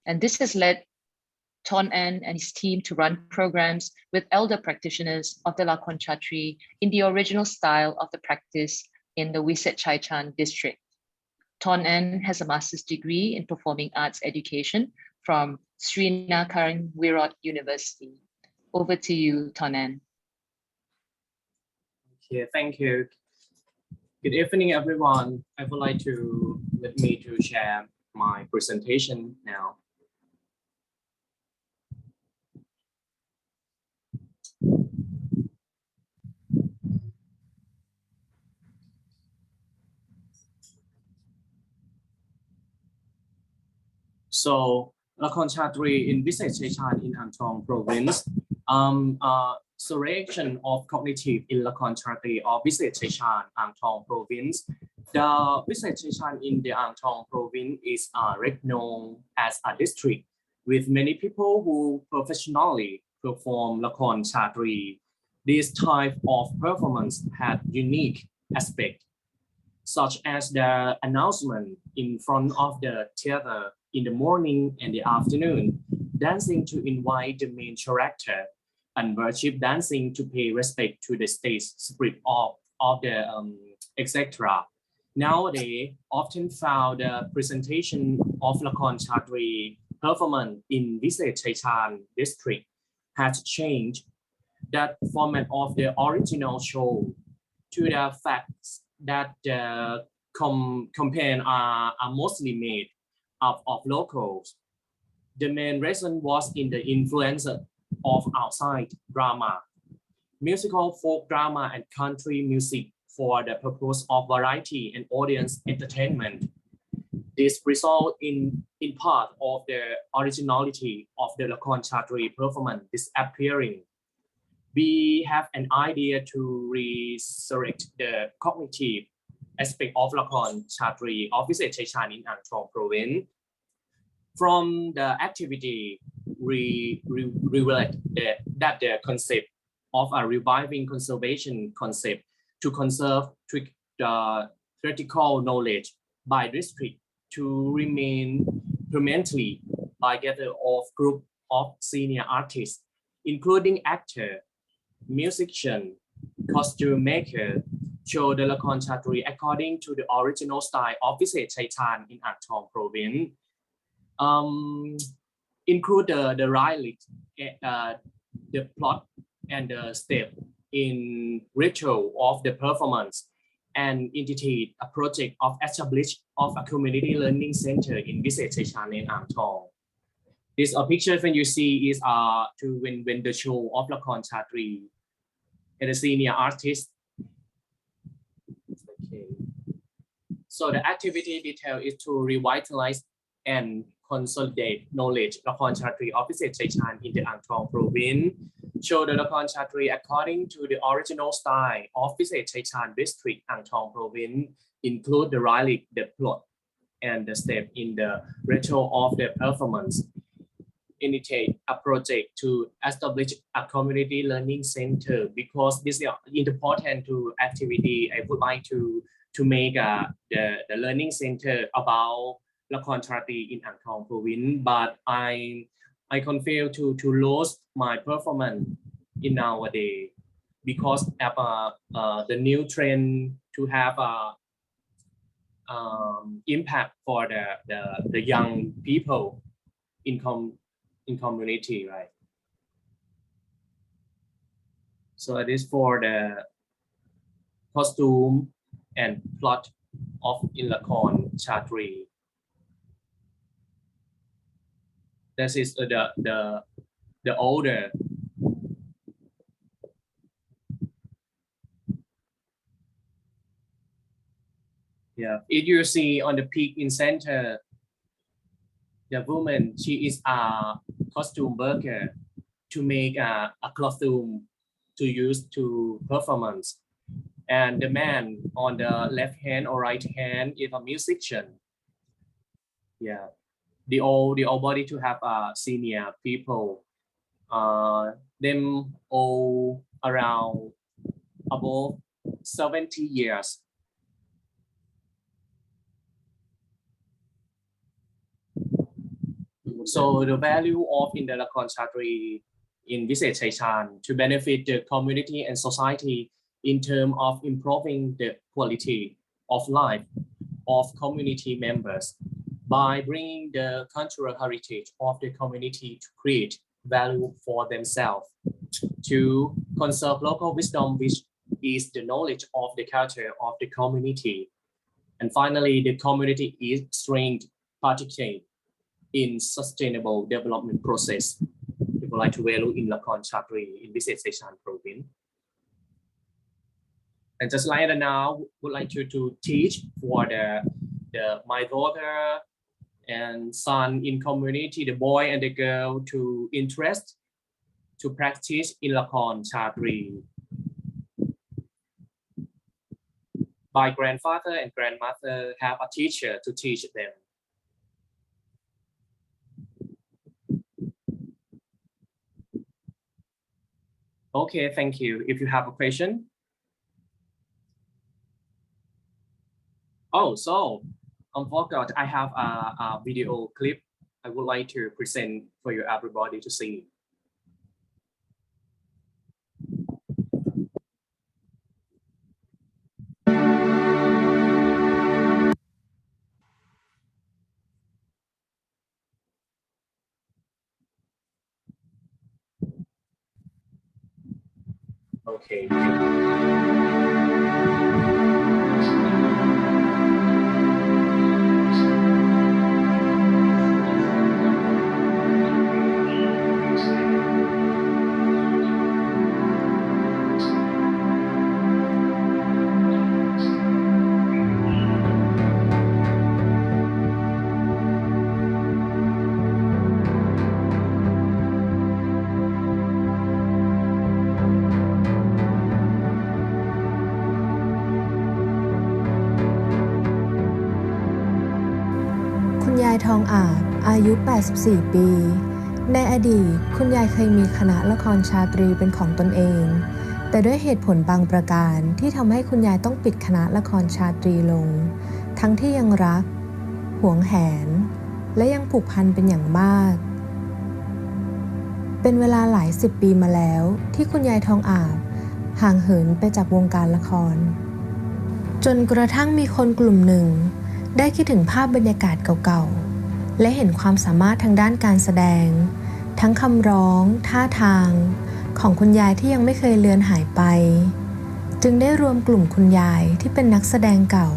And this has led Ton N and his team to run programs with elder practitioners of the Lakon Chatri in the original style of the practice in the Wisit Chai Chan district. Ton N has a master's degree in performing arts education from Srinagarn University. Over to you, Ton N. Okay, thank you. Good evening, everyone. I would like to share my presentation now. So, Lakon Chatri in Wisit Chai Chan in Ang Thong province. Reaction of cognitive in Lakon Chatri or Wisit Chai Chan, Ang Thong province. The Wisit Chai Chan in the Ang Thong province is known as a district with many people who professionally perform Lakon Chatri. This type of performance had unique aspects, such as the announcement in front of the theater in the morning and the afternoon, dancing to invite the main character, and worship dancing to pay respect to the stage spirit of the etc. Nowadays, often found the presentation of Lakon Chatri performance in Wisit Chai Chan district has changed that format of the original show to the facts that the campaign are mostly made up of locals. The main reason was in the influence of outside drama, musical folk drama and country music for the purpose of variety and audience entertainment. This result in part of the originality of the Lakon Chatri performance disappearing. We have an idea to resurrect the cognitive aspect of Lakon Chatri of Visit Chechan in Ang Thong province. From the activity, we revealed that the concept of a reviving conservation concept to conserve the theoretical knowledge by district to remain permanently by gather of group of senior artists, including actor, musician, costume maker, show the Lakon Chatri according to the original style of Visit Chaitan in Ang Thong province. Include the relic, the plot, and the step in ritual of the performance, and institute a project of establish of a community learning center in Visit Chaitan in Ang Thong. This picture when you see is when the show of Lakon Chatri and the senior artist. Okay. So the activity detail is to revitalize and consolidate knowledge Lakon Chatri of Visit Chaitan in the Ang Thong province. Show the Lakon Chatri according to the original style of Visit Chaitan district Ang Thong province, include the relic, the plot, and the step in the ritual of the performance. Initiate a project to establish a community learning center, because this is important to activity. I would like to make the learning center about Lakon Chatri in Ang Thong province, but I fail to lose my performance in nowadays because of the new trend to have impact for the young people in community, right? So it is for the costume and plot of in Lakon Chatri. This is the older. Yeah, if you see on the peak in center, the woman, she is a costume worker to make a costume to use to performance. And the man on the left hand or right hand is a musician. Yeah. The old body to have senior people, them all around above 70 years. So the value of in the Lakon Chatri in Visit Chaitan to benefit the community and society in terms of improving the quality of life of community members, by bringing the cultural heritage of the community to create value for themselves, to conserve local wisdom, which is the knowledge of the culture of the community. And finally, the community is trained participate in sustainable development process. People like to value in Lakon Chatri in Visit Chaitan province. And just like that now, would like you to teach for my daughter and son in community, the boy and the girl, to interest to practice in Lakon Chatri. My grandfather and grandmother have a teacher to teach them. Okay, thank you. If you have a question. Oh, so I forgot I have a video clip I would like to present for you everybody to see. Okay. ทองอาบอายุ 84 ปี ในอดีตคุณยายเคยมีคณะละครชาตรีเป็นของตนเอง แต่ด้วยเหตุผลบางประการที่ทำให้คุณยายต้องปิดคณะละครชาตรีลง ทั้งที่ยังรักหวงแหนและยังผูกพันเป็นอย่างมากเป็นเวลาหลาย10 ปีมาแล้วที่คุณยายทองอาบห่างเหินไปจากวงการละครจนกระทั่งมีคนกลุ่มหนึ่งได้คิดถึงภาพบรรยากาศเก่าๆและเห็นความสามารถทางด้านการแสดงทั้งคำร้องท่าทางของคุณยายที่ยังไม่เคยเลือนหายไปจึงได้รวมกลุ่มคุณยายที่เป็นนักแสดงเก่า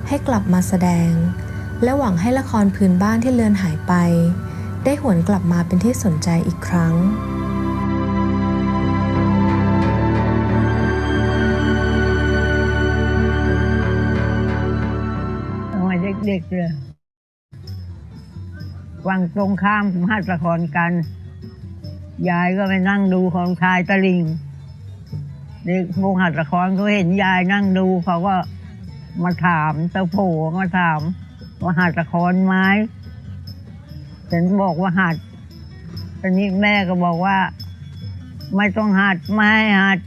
ให้กลับมาแสดงและหวังให้ละครพื้นบ้านที่เลือนหายไปได้หวนกลับมาเป็นที่สนใจอีกครั้งเด็กๆเลยฝั่งตรงข้ามหัดละครกันยายก็ไปนั่งดูของชายตะลิงเด็กวงหัดละครเขาเห็นยายนั่งดูเขาก็มาถามตะโผมาถามว่าหัดละครไหมฉันบอกว่าหัดตอนนี้แม่ก็บอกว่าไม่ต้องหัดไม่หัด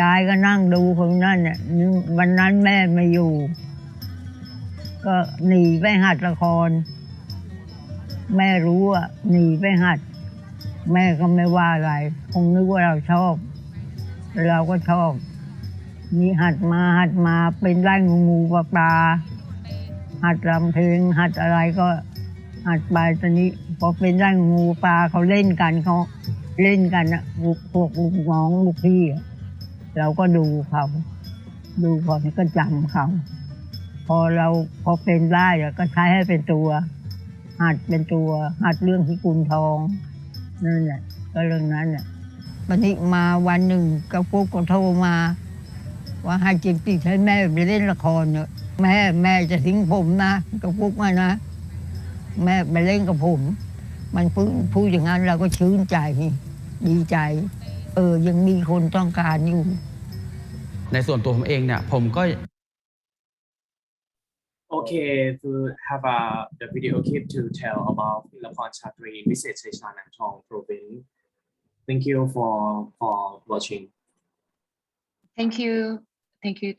ยายก็นั่งดูคนนั้นเนี่ยวันนั้นแม่ไม่อยู่ก็หนีไปหัดละครแม่รู้ว่าหนีไปหัดแม่ก็ไม่ว่าอะไรคงนึกว่าเราชอบเราก็ชอบมีหัดมาเป็นไร่งูปลาหัดรำเพลงหัดอะไรก็หัดไปตอนนี้พอเป็นไร่งูปลาเขาเล่นกันนะพวกลูกน้องลูกพี่เราก็ดูเขาก็จำเขาพอเป็นได้ก็ใช้ให้เป็นตัวหัดเป็นตัวหัดเรื่องพิกุลทองนั่นแหละก็เรื่องนั้นเนี่ยวันนี้มาวันหนึ่งก็ปุ๊กก็โทรมาว่าให้จิตให้แม่ไปเล่นละครเนี่ยแม่จะทิ้งผมนะก็ปุ๊กมานะแม่ไปเล่นกับผมมันพูดอย่างนั้นเราก็ชื่นใจดีใจยังมีคนต้องการอยู่ในส่วนตัวผมเองเนี่ยผมก็Okay, to have the video clip to tell about Lakon Chatri in Visit Sechan and Tong Province. Thank you for watching. Thank you,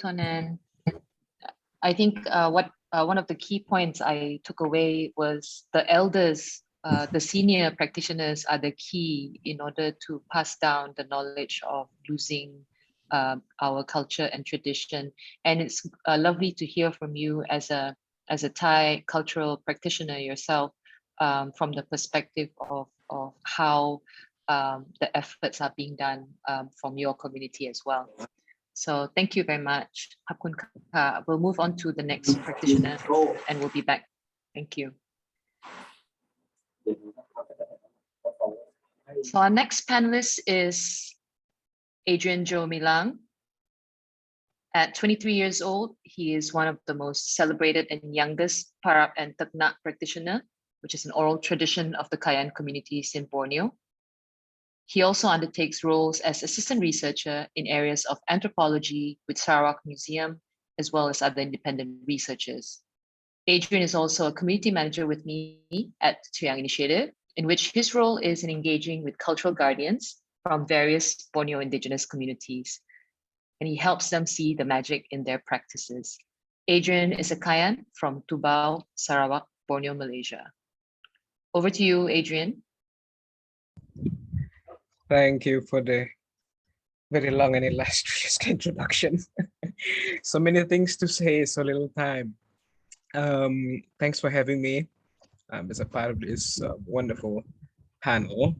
Tonan. I think one of the key points I took away was the elders, the senior practitioners are the key in order to pass down the knowledge of losing our culture and tradition. And it's lovely to hear from you as a Thai cultural practitioner yourself, from the perspective of how the efforts are being done from your community as well. So thank you very much. We'll move on to the next practitioner and we'll be back. Thank you. So our next panelist is Adrian Jo Milang. At 23 years old, he is one of the most celebrated and youngest Parap and Teknak practitioner, which is an oral tradition of the Kayan communities in Borneo. He also undertakes roles as assistant researcher in areas of anthropology with Sarawak Museum, as well as other independent researchers. Adrian is also a community manager with me at Tuyang Initiative, in which his role is in engaging with cultural guardians from various Borneo indigenous communities, and he helps them see the magic in their practices. Adrian is a Kayan from Tubau, Sarawak, Borneo, Malaysia. Over to you, Adrian. Thank you for the very long and illustrious introduction. So many things to say, so little time. Thanks for having me as a part of this wonderful panel.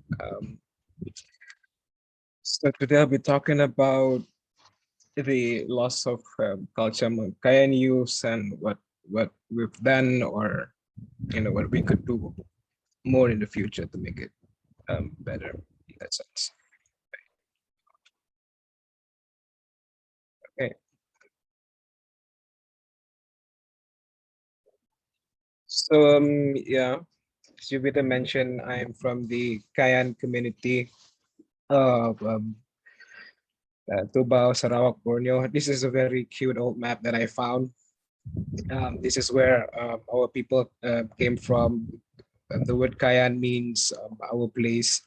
So today I'll be talking about the loss of culture among Kayan youths and what we've done, or what we could do more in the future to make it better in that sense. Okay. So yeah, as you mentioned, I'm from the Kayan community of Tubau, Sarawak, Borneo. This is a very cute old map that I found This is where our people came from. The word Kayan means our place.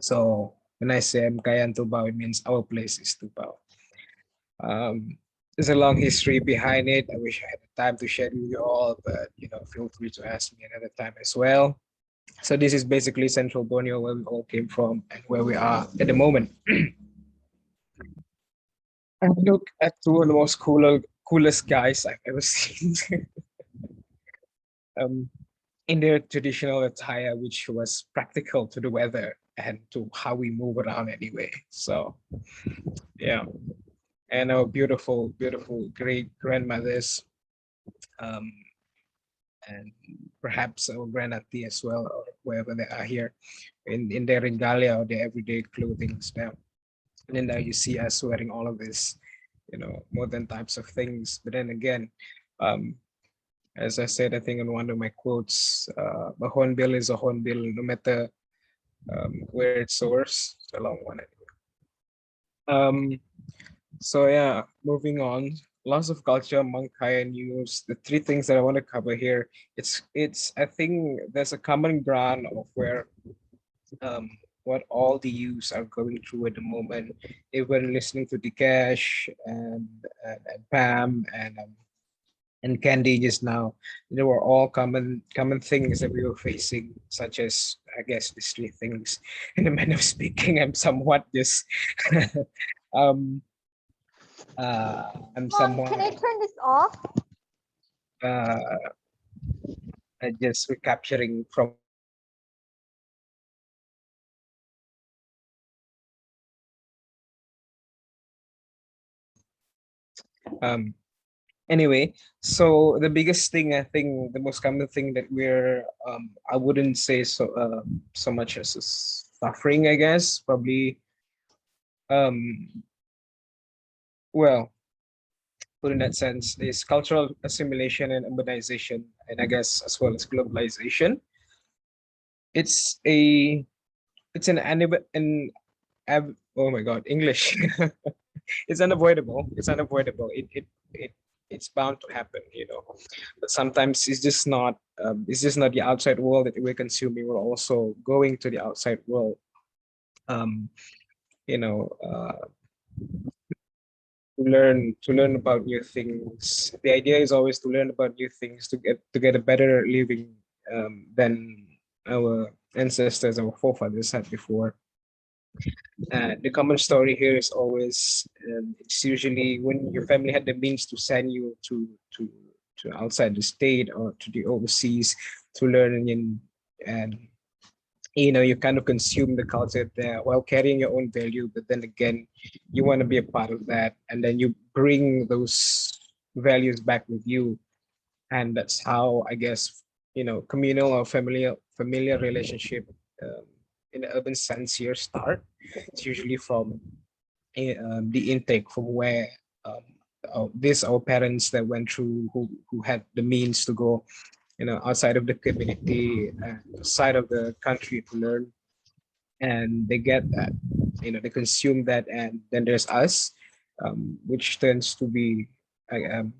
So when I say I'm Kayan Tubao, it means our place is Tubao. There's a long history behind it. I wish I had the time to share with you all, but feel free to ask me another time as well. So this is basically Central Borneo, where we all came from and where we are at the moment. And look at two of the most coolest guys I've ever seen. In their traditional attire, which was practical to the weather and to how we move around anyway. So yeah. And our beautiful, beautiful great grandmothers, and perhaps our grandaunt as well, or wherever they are here, in their regalia or their everyday clothing now. And then now you see us wearing all of this, modern types of things. But then again, as I said, I think in one of my quotes, a hornbill is a hornbill, no matter where it soars. It's a long one anyway. So yeah, moving on. Loss of culture among Kayan youths. The three things that I want to cover here. It's. I think there's a common ground of where, what all the youths are going through at the moment. Even listening to Dikesh and Pam and Candy just now, there were all common things that we were facing, such as, I guess, these three things. In the manner of speaking, I'm somewhat just I'm somewhat Can I turn this off? just recapturing from anyway. So the biggest thing, I think, the most common thing that we're I wouldn't say so much as suffering, I guess, probably well, put in that sense, is cultural assimilation and urbanization, and I guess as well as globalization. It's oh my god, English. It's unavoidable. It's bound to happen, but sometimes it's just not the outside world that we're consuming. We're also going to the outside world, you know to learn about new things. The idea is always to learn about new things to get a better living than our ancestors, our forefathers had before. The common story here is always, it's usually when your family had the means to send you to outside the state or to the overseas to learn, and you kind of consume the culture there while carrying your own value, but then again, you want to be a part of that, and then you bring those values back with you. And that's how, I guess, communal or familiar relationship, in the urban sense here, start. It's usually from the intake from where our parents that went through, who had the means to go outside of the community, outside of the country to learn, and they get that, they consume that, and then there's us, which tends to be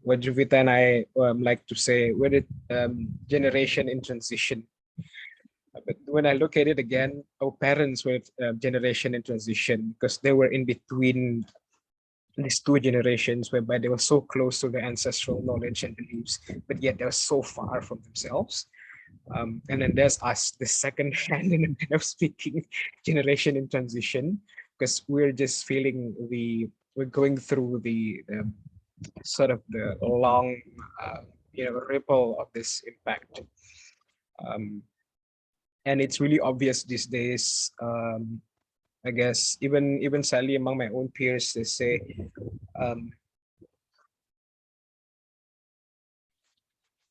what Juvita and I like to say, we're the generation in transition. But when I look at it again, our parents were generation in transition, because they were in between these two generations, whereby they were so close to their ancestral knowledge and beliefs, but yet they were so far from themselves. And then there's us, the second hand, in a manner of speaking, generation in transition, because we're just feeling we're going through the sort of the long, ripple of this impact. And it's really obvious these days. I guess even sadly among my own peers, they say,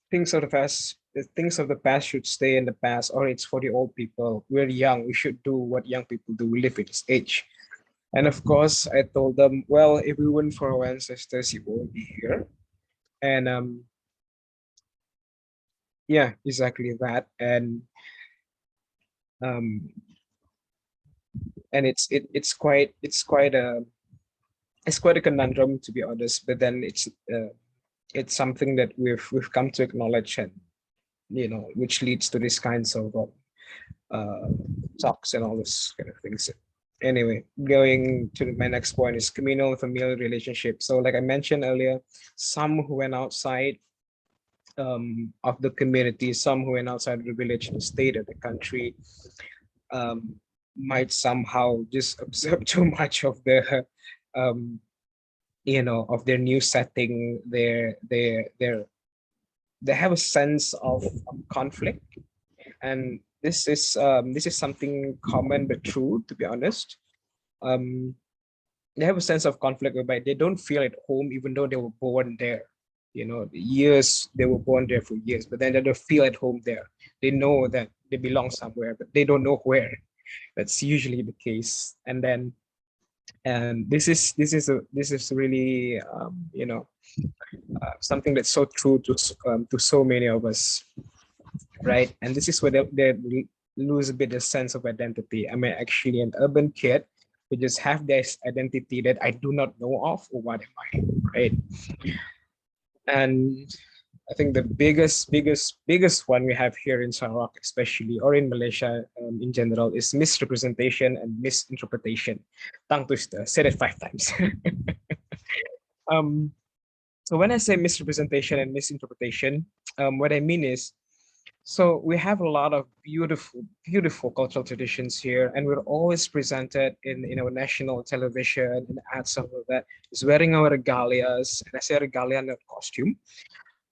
things of the past should stay in the past, or it's for the old people. We're young. We should do what young people do. We live in this age. And of course, I told them, well, if we weren't for our ancestors, you won't be here. And yeah, exactly that. And it's quite a conundrum, to be honest. But then it's something that we've come to acknowledge, and which leads to these kinds of talks and all this kind of things. Anyway, going to my next point is communal and familial relationships. So like I mentioned earlier, some who went outside of the community, some who went outside of the village, the state, or the country, might somehow just absorb too much of the of their new setting. They have a sense of conflict, and this is something common but true, to be honest. They have a sense of conflict whereby they don't feel at home even though they were born there. Years they were born there for years, but then they don't feel at home there. They know that they belong somewhere, but they don't know where. That's usually the case. And this is really something that's so true to so many of us, right? And this is where they lose a bit the sense of identity. Am I actually an urban kid who just have this identity that I do not know of, or what am I, right? And I think the biggest one we have here in Sarawak, especially, or in Malaysia in general, is misrepresentation and misinterpretation. Tongue twister, said it 5 times. So when I say misrepresentation and misinterpretation, what I mean is, so we have a lot of beautiful cultural traditions here, and we're always presented in our national television and ads, some of that is wearing our regalias, and I say regalia, not costume.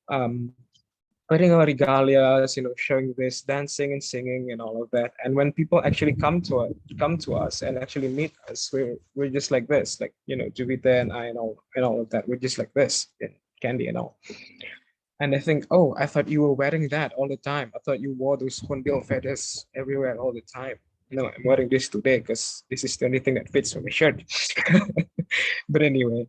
Wearing our regalias, showing this, dancing and singing and all of that. And when people actually come to us and actually meet us, we're just like this, like Juvita and I and all of that. We're just like this, and Candy and all. And I think, oh, I thought you were wearing that all the time. I thought you wore those hornbill feathers everywhere all the time. No, I'm wearing this today because this is the only thing that fits on my shirt. But anyway,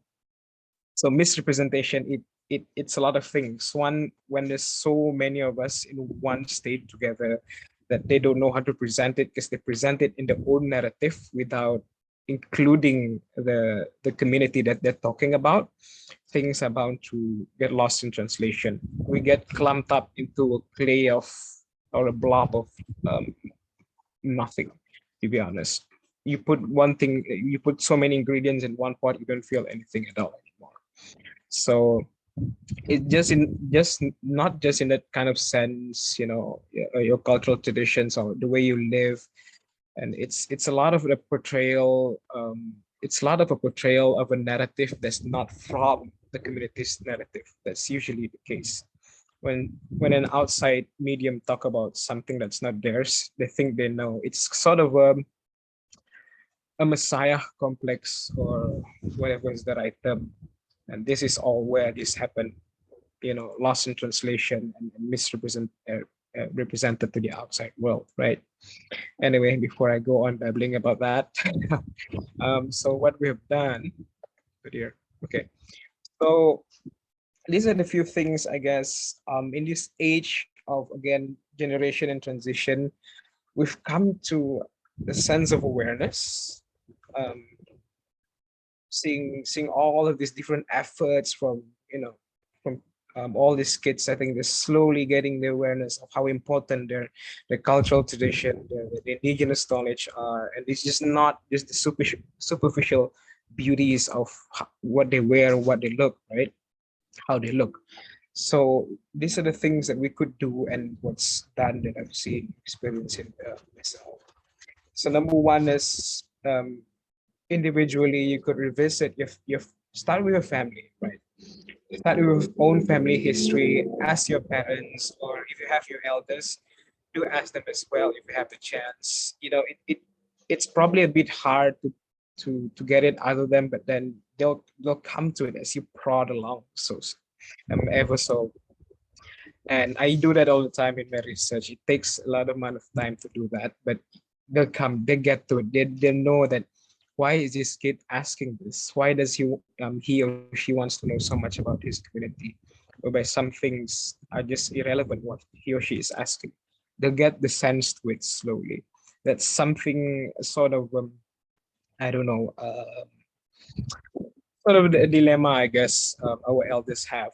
so misrepresentation, it's a lot of things. One, when there's so many of us in one state together, that they don't know how to present it because they present it in their own narrative without including the community that they're talking about. Things are bound to get lost in translation. We get clumped up into a clay of, or a blob of nothing, to be honest. You put so many ingredients in one pot, you don't feel anything at all anymore. So it not just in that kind of sense, your cultural traditions or the way you live. And it's a lot of a portrayal. It's a lot of a portrayal of a narrative that's not from the community's narrative. That's usually the case. When an outside medium talk about something that's not theirs, they think they know. It's sort of a messiah complex, or whatever is the right term. And this is all where this happened, lost in translation and represented to the outside world, right? Anyway, before I go on babbling about that, so what we have done here, okay. So these are the few things, I guess, in this age of, again, generation and transition, we've come to the sense of awareness, seeing all of these different efforts from all these kids. I think they're slowly getting the awareness of how important their cultural tradition, the indigenous knowledge are, and it's just not just the superficial beauties of what they wear, what they look, right? How they look. So these are the things that we could do, and what's done that I've seen, experiencing myself. So number one is individually, you could revisit your start with your family, right? Start with your own family history. Ask your parents, or if you have your elders, do ask them as well if you have the chance. It's probably a bit hard to get it out of them, but then they'll come to it as you prod along. So ever so. And I do that all the time in my research. It takes a lot of amount of time to do that, but they get to it. They know that, why is this kid asking this? Why does he or she wants to know so much about his community? Whereby some things are just irrelevant what he or she is asking. They'll get the sense to it slowly. That's something sort of, I don't know, sort of the dilemma, I guess, our elders have.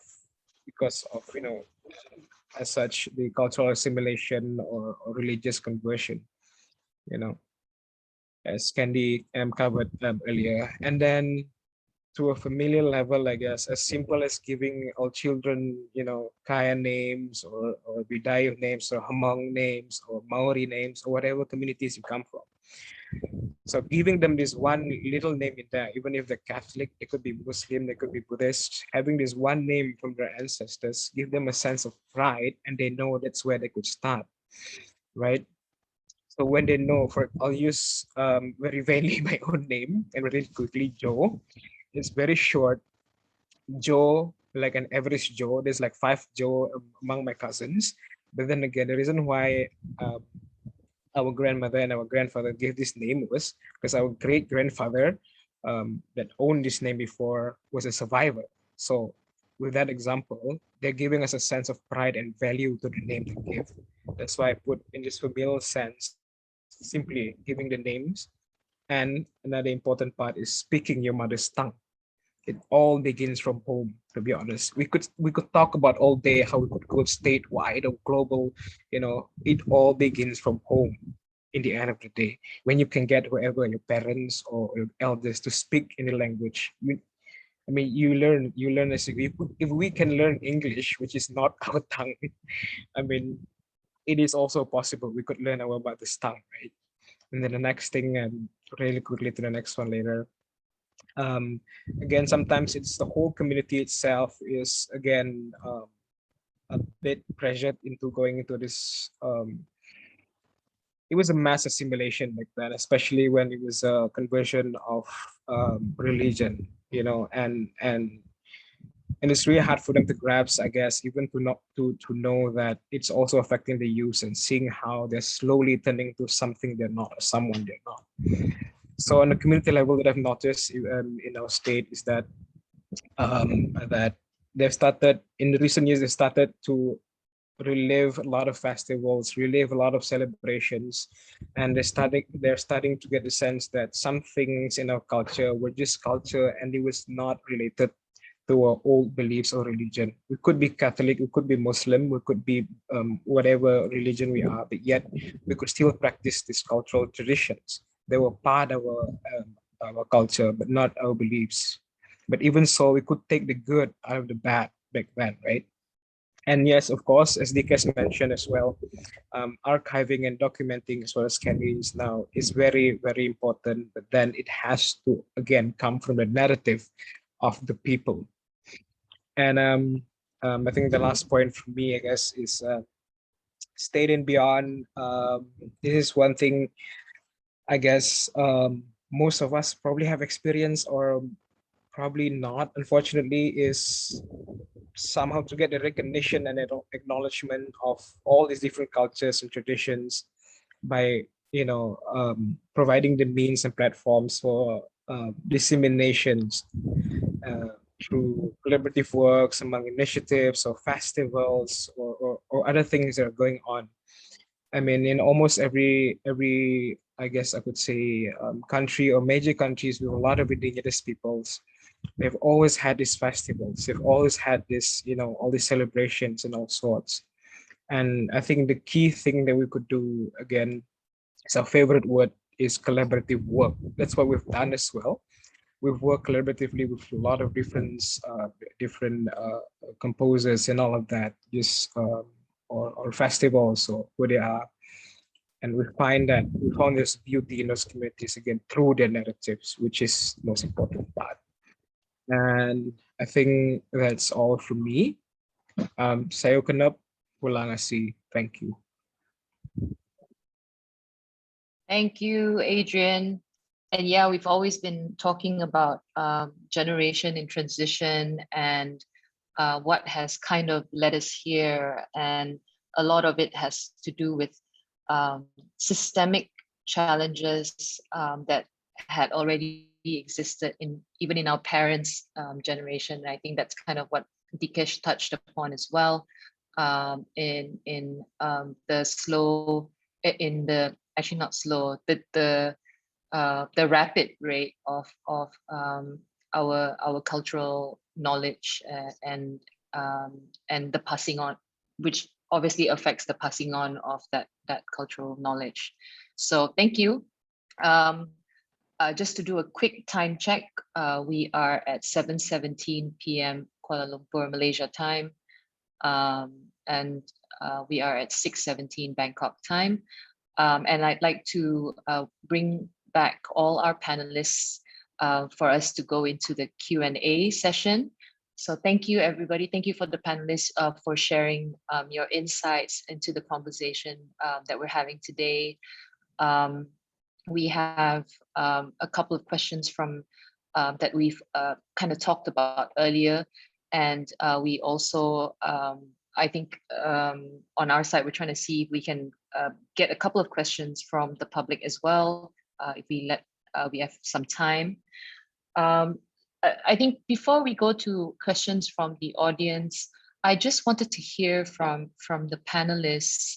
because of, as such, the cultural assimilation or religious conversion, as Candy covered earlier. And then to a familial level, I guess, as simple as giving our children, Kaya names or Bidayo names or Hmong names or Maori names or whatever communities you come from. So giving them this one little name in there, even if they're Catholic, they could be Muslim, they could be Buddhist, having this one name from their ancestors, give them a sense of pride, and they know that's where they could start, right? So when they know, I'll use very vainly my own name and really quickly, Joe. It's very short. Joe, like an average Joe. There's like 5 Joe among my cousins. But then again, the reason why our grandmother and our grandfather gave this name was because our great grandfather that owned this name before was a survivor. So with that example, they're giving us a sense of pride and value to the name they give. That's why I put in this familial sense, simply giving the names. And another important part is speaking your mother's tongue. It all begins from home, to be honest. We could talk about all day how we could go statewide or global, it all begins from home in the end of the day. When you can get whoever, your parents or your elders, to speak in the language, you learn as if we can learn English, which is not our tongue, it is also possible we could learn our mother's tongue, right? And then the next thing, and really quickly to the next one later. Again, sometimes it's the whole community itself is again a bit pressured into going into this. It was a mass assimilation back then, especially when it was a conversion of religion, and it's really hard for them to grasp, I guess, even to know that it's also affecting the youth and seeing how they're slowly turning to something they're not, or someone they're not. So on the community level, that I've noticed in our state is that that they've started in the recent years. They started to relive a lot of festivals, relive a lot of celebrations, and they're starting to get the sense that some things in our culture were just culture and it was not related to our old beliefs or religion. We could be Catholic, we could be Muslim, we could be whatever religion we are, but yet we could still practice these cultural traditions. They were part of our culture, but not our beliefs. But even so, we could take the good out of the bad back then, right? And yes, of course, as Dikesh mentioned as well, archiving and documenting as well as scanning now is very, very important. But then it has to, again, come from the narrative of the people. And I think the last point for me, I guess, is state and beyond. This is one thing, I guess, most of us probably have experienced or probably not, unfortunately, is somehow to get the recognition and acknowledgement of all these different cultures and traditions by, providing the means and platforms for disseminations through collaborative works among initiatives or festivals or other things that are going on. In almost every I guess I could say country or major countries with a lot of indigenous peoples, they've always had these festivals. They've always had this, all these celebrations and all sorts. And I think the key thing that we could do, again, is our favorite word, is collaborative work. That's what we've done as well. We've worked collaboratively with a lot of different composers and all of that, just or festivals or who they are. And we found this beauty in those communities again through their narratives, which is the most important part. And I think that's all from me. Saya kenap pulang asi. Thank you. Thank you, Adrian. And yeah, we've always been talking about generation in transition and what has kind of led us here. And a lot of it has to do with systemic challenges that had already existed even in our parents' generation. And I think that's kind of what Dikesh touched upon as well, in the slow, in the actually not slow, but the rapid rate of our cultural knowledge and and the passing on, which obviously affects the passing on of that cultural knowledge. So thank you. Just to do a quick time check, we are at 7:17 p.m. Kuala Lumpur, Malaysia time, and we are at 6:17 Bangkok time. And I'd like to bring back all our panelists for us to go into the Q&A session. So thank you, everybody. Thank you for the panelists for sharing your insights into the conversation that we're having today. We have a couple of questions from that we've kind of talked about earlier. And we also, I think on our side, we're trying to see if we can get a couple of questions from the public as well, if we have some time. I think before we go to questions from the audience, I just wanted to hear from the panelists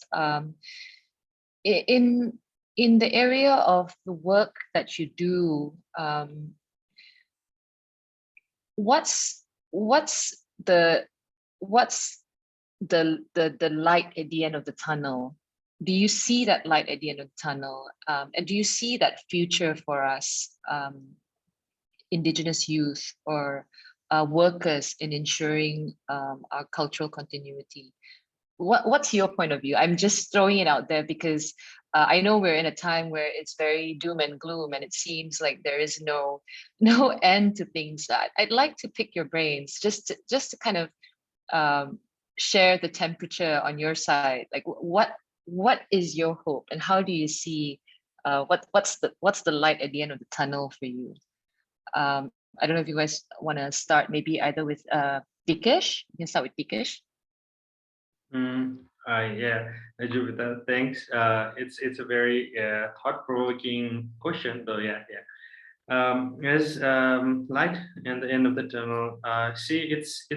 in the area of the work that you do. What's the light at the end of the tunnel? Do you see that light at the end of the tunnel? And do you see that future for us, Indigenous youth or workers, in ensuring our cultural continuity? What's your point of view? I'm just throwing it out there because I know we're in a time where it's very doom and gloom, and it seems like there is no end to things. I'd like to pick your brains just to kind of share the temperature on your side. Like what is your hope, and how do you see what's the light at the end of the tunnel for you? I don't know if you guys want to start, maybe either with Dikesh. You can start with Dikesh. Yeah, Jupiter, thanks. It's a very thought-provoking question, though. Yeah. As light at the end of the tunnel. See, it's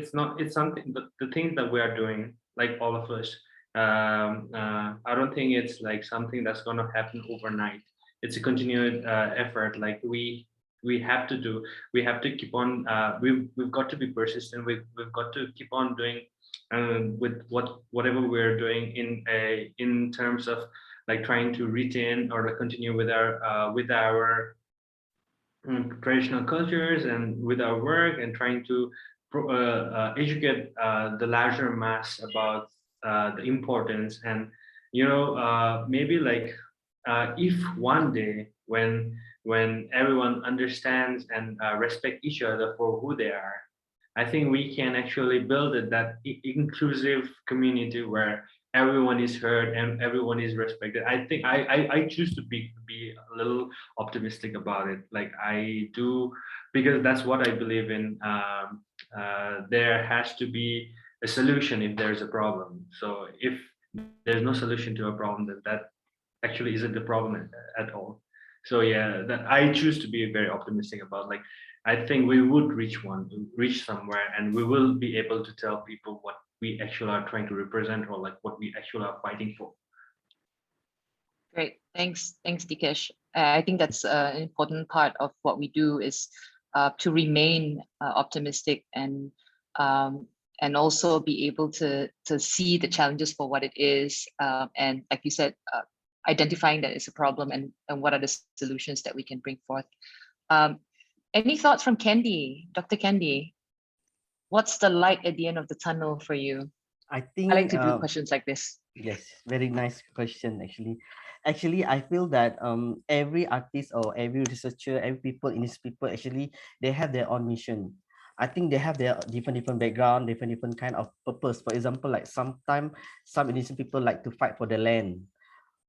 something. The things that we are doing, like all of us. I don't think it's like something that's going to happen overnight. It's a continued effort. Like we have to do. We have to keep on. We've got to be persistent. We've got to keep on doing. With whatever we're doing in terms of like trying to retain or to continue with our traditional cultures and with our work, and trying to educate the larger mass about the importance. And maybe like if one day when everyone understands and respect each other for who they are, I think we can actually build that inclusive community where everyone is heard and everyone is respected. I think I choose to be a little optimistic about it. Like I do, because that's what I believe in. There has to be a solution if there's a problem. So if there's no solution to a problem, then that actually isn't the problem at all. So yeah, that I choose to be very optimistic about. Like I think we would reach somewhere, and we will be able to tell people what we actually are trying to represent, or like what we actually are fighting for. Great, thanks, Dikesh. I think that's an important part of what we do, is to remain optimistic and also be able to see the challenges for what it is, and like you said, identifying that it's a problem and what are the solutions that we can bring forth. Any thoughts from Candy, Dr. Candy? What's the light at the end of the tunnel for you? I think I like to do questions like this. Yes, very nice question actually. Actually, I feel that every artist or every researcher, every people in this people, actually they have their own mission. I think they have their different background, different kind of purpose. For example, like sometimes some Indonesian people like to fight for the land,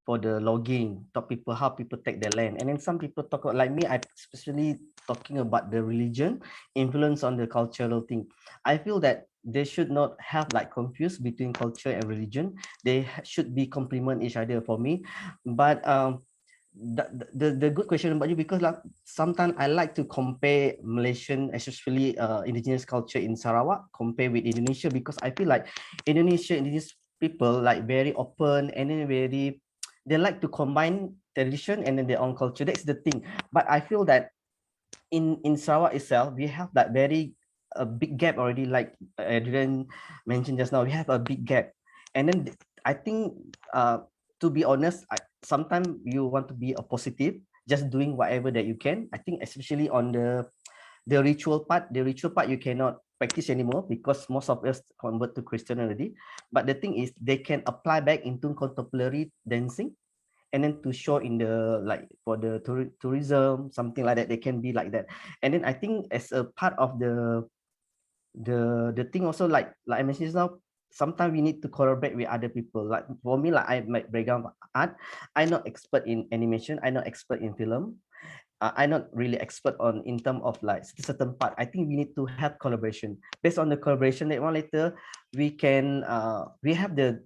for the logging, talk people how people take their land. And then some people talk about, like me, I especially talking about the religion influence on the cultural thing. I feel that they should not have like confused between culture and religion. They should be complement each other for me. But the good question about you, because like sometimes I like to compare Malaysian, especially indigenous culture in Sarawak, compare with Indonesia, because I feel like indigenous people like very open, and then very, they like to combine tradition and then their own culture. That's the thing. But I feel that in Sarawak itself, we have that very a big gap already, like Adrian mentioned just now. We have a big gap, and then I think to be honest, sometimes you want to be a positive, just doing whatever that you can. I think especially on the ritual part, you cannot practice anymore because most of us convert to Christian already. But the thing is, they can apply back into contemporary dancing, and then to show in the, like, for the tourism, something like that, they can be like that. And then I think as a part of the thing also, like I mentioned just now, sometimes we need to collaborate with other people. Like for me, like I my background art, I'm not expert in animation, I'm not expert in film, I'm not really expert on in terms of like certain part. I think we need to have collaboration. Based on the collaboration, that one later we can we have the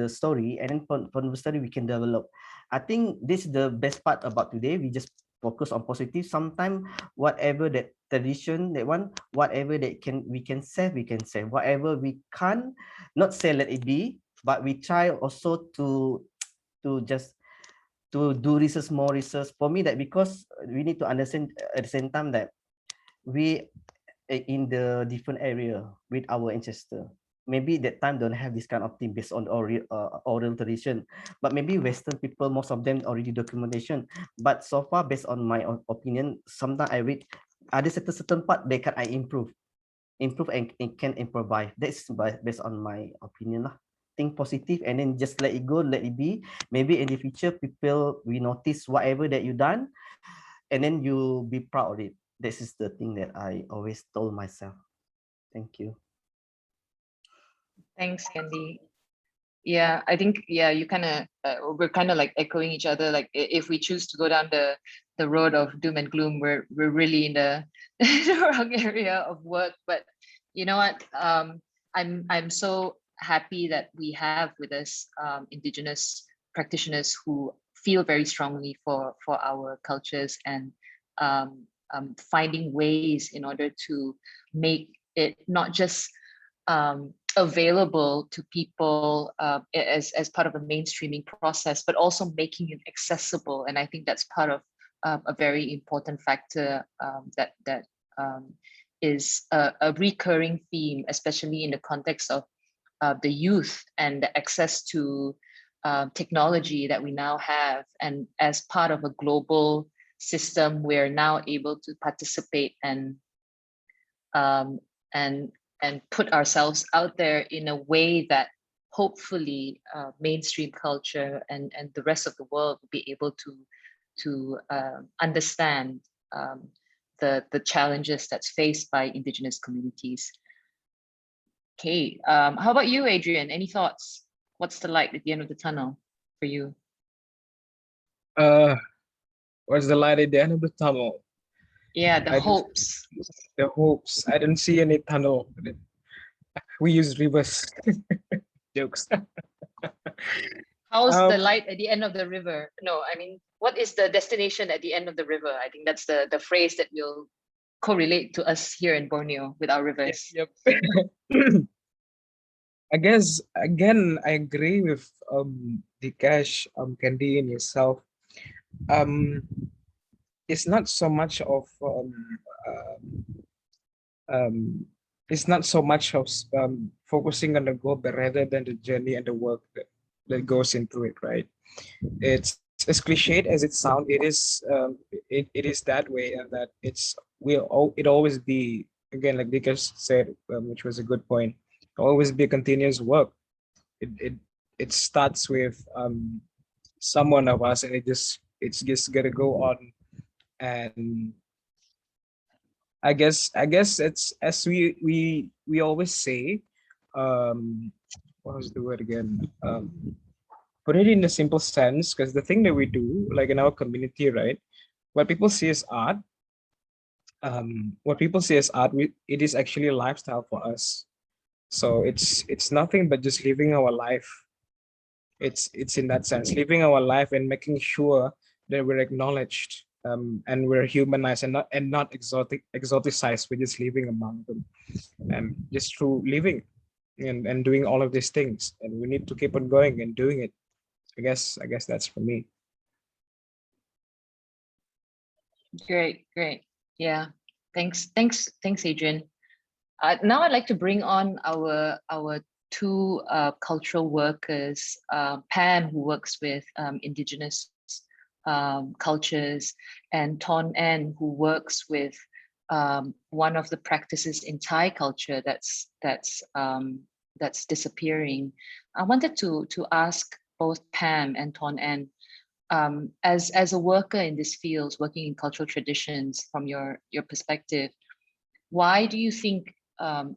story, and then from the story we can develop. I think this is the best part about today. We just focus on positive. Sometimes whatever that tradition, that one, whatever that we can save, we can save. Whatever we can't, not say let it be, but we try also to just to do research, more research. For me, that because we need to understand at the same time that we in the different area with our ancestor. Maybe that time don't have this kind of thing based on oral tradition, but maybe Western people, most of them already documentation. But so far, based on my opinion, sometimes I read ada certain part they can improve and can improvise. That's based on my opinion lah. Think positive and then just let it go, let it be. Maybe in the future, people will notice whatever that you done, and then you be proud of it. This is the thing that I always told myself. Thank you. Thanks, Candy. Yeah, I think, yeah, you kind of we're kind of like echoing each other. Like if we choose to go down the road of doom and gloom, we're really in the wrong area of work. But you know what? I'm so happy that we have with us Indigenous practitioners who feel very strongly for our cultures, and finding ways in order to make it not just available to people as part of a mainstreaming process, but also making it accessible. And I think that's part of a very important factor that is a recurring theme, especially in the context of the youth and the access to technology that we now have. And as part of a global system, we're now able to participate and put ourselves out there in a way that hopefully mainstream culture and the rest of the world will be able to understand the challenges that's faced by Indigenous communities. Okay, how about you, Adrian? Any thoughts? What's the light at the end of the tunnel for you? What's the light at the end of the tunnel? Yeah, the hopes. The hopes. I don't see any tunnel. We use reverse jokes. How's the light at the end of the river? No, I mean, what is the destination at the end of the river? I think that's the phrase that will correlate to us here in Borneo with our rivers. Yep. I guess, again, I agree with Dikesh, Candy, and yourself. It's not so much of it's not so much of focusing on the goal, but rather than the journey and the work that goes into it, right? It's as cliched as it sounds. It is it is that way, and that it always be, again, like Dikesh said, which was a good point, always be continuous work. It starts with someone of us, and it's just gonna go on. And I guess it's, as we always say, what was the word again? Put it in a simple sense, because the thing that we do, like in our community, right? What people see as art, it is actually a lifestyle for us. So it's nothing but just living our life. It's in that sense, living our life and making sure that we're acknowledged, and we're humanized and not exoticized. We're just living among them, and just through living and doing all of these things. And we need to keep on going and doing it. I guess that's for me. Great. Yeah. Thanks, Adrian. Now I'd like to bring on our two cultural workers, Pam, who works with Indigenous cultures, and Ton En, who works with one of the practices in Thai culture that's disappearing. I wanted to ask both Pam and Ton En, as a worker in this field, working in cultural traditions, from your perspective, why do you think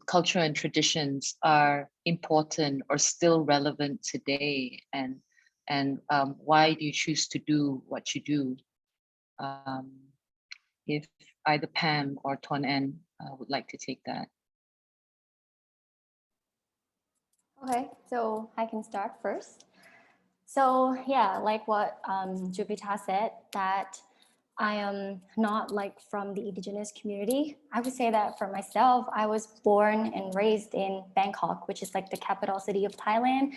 culture and traditions are important or still relevant today, and why do you choose to do what you do? If either Pam or Ton En would like to take that. Okay, so I can start first. So yeah, like what Jupiter said, that I am not like from the indigenous community. I would say that for myself, I was born and raised in Bangkok, which is like the capital city of Thailand.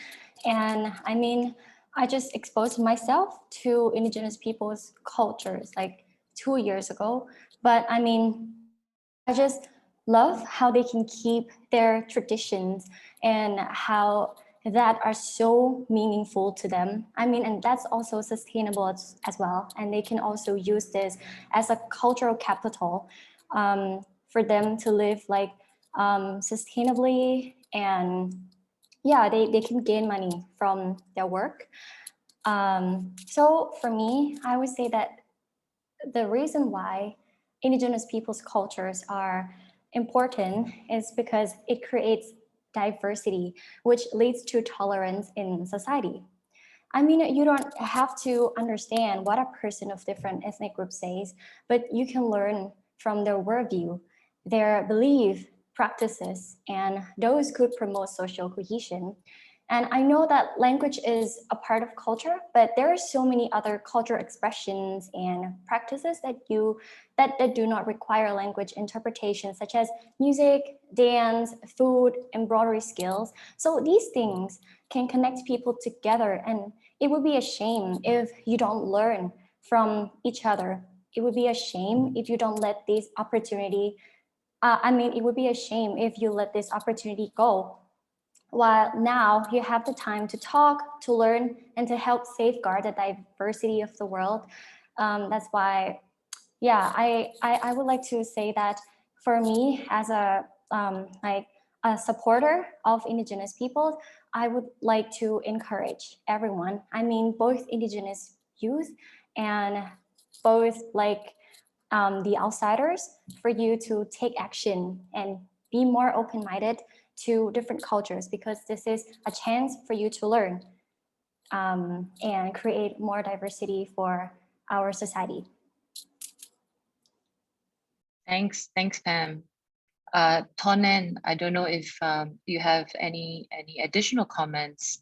And I mean, I just exposed myself to indigenous people's cultures like 2 years ago. But I mean, I just love how they can keep their traditions and how that are so meaningful to them. I mean, and that's also sustainable as well. And they can also use this as a cultural capital for them to live like sustainably, and yeah, they can gain money from their work. So for me, I would say that the reason why indigenous people's cultures are important is because it creates diversity, which leads to tolerance in society. I mean, you don't have to understand what a person of different ethnic groups says, but you can learn from their worldview, their belief, practices, and those could promote social cohesion. And I know that language is a part of culture, but there are so many other cultural expressions and practices that do not require language interpretation, such as music, dance, food, embroidery skills. So these things can connect people together, and it would be a shame if you don't learn from each other. It would be a shame if you don't let this opportunity, it would be a shame if you let this opportunity go. While now you have the time to talk, to learn, and to help safeguard the diversity of the world. That's why, yeah, I would like to say that for me, as a supporter of indigenous people, I would like to encourage everyone. I mean, both indigenous youth and both like the outsiders, for you to take action and be more open-minded to different cultures, because this is a chance for you to learn and create more diversity for our society. Thanks, Pam. Ton En, I don't know if you have any additional comments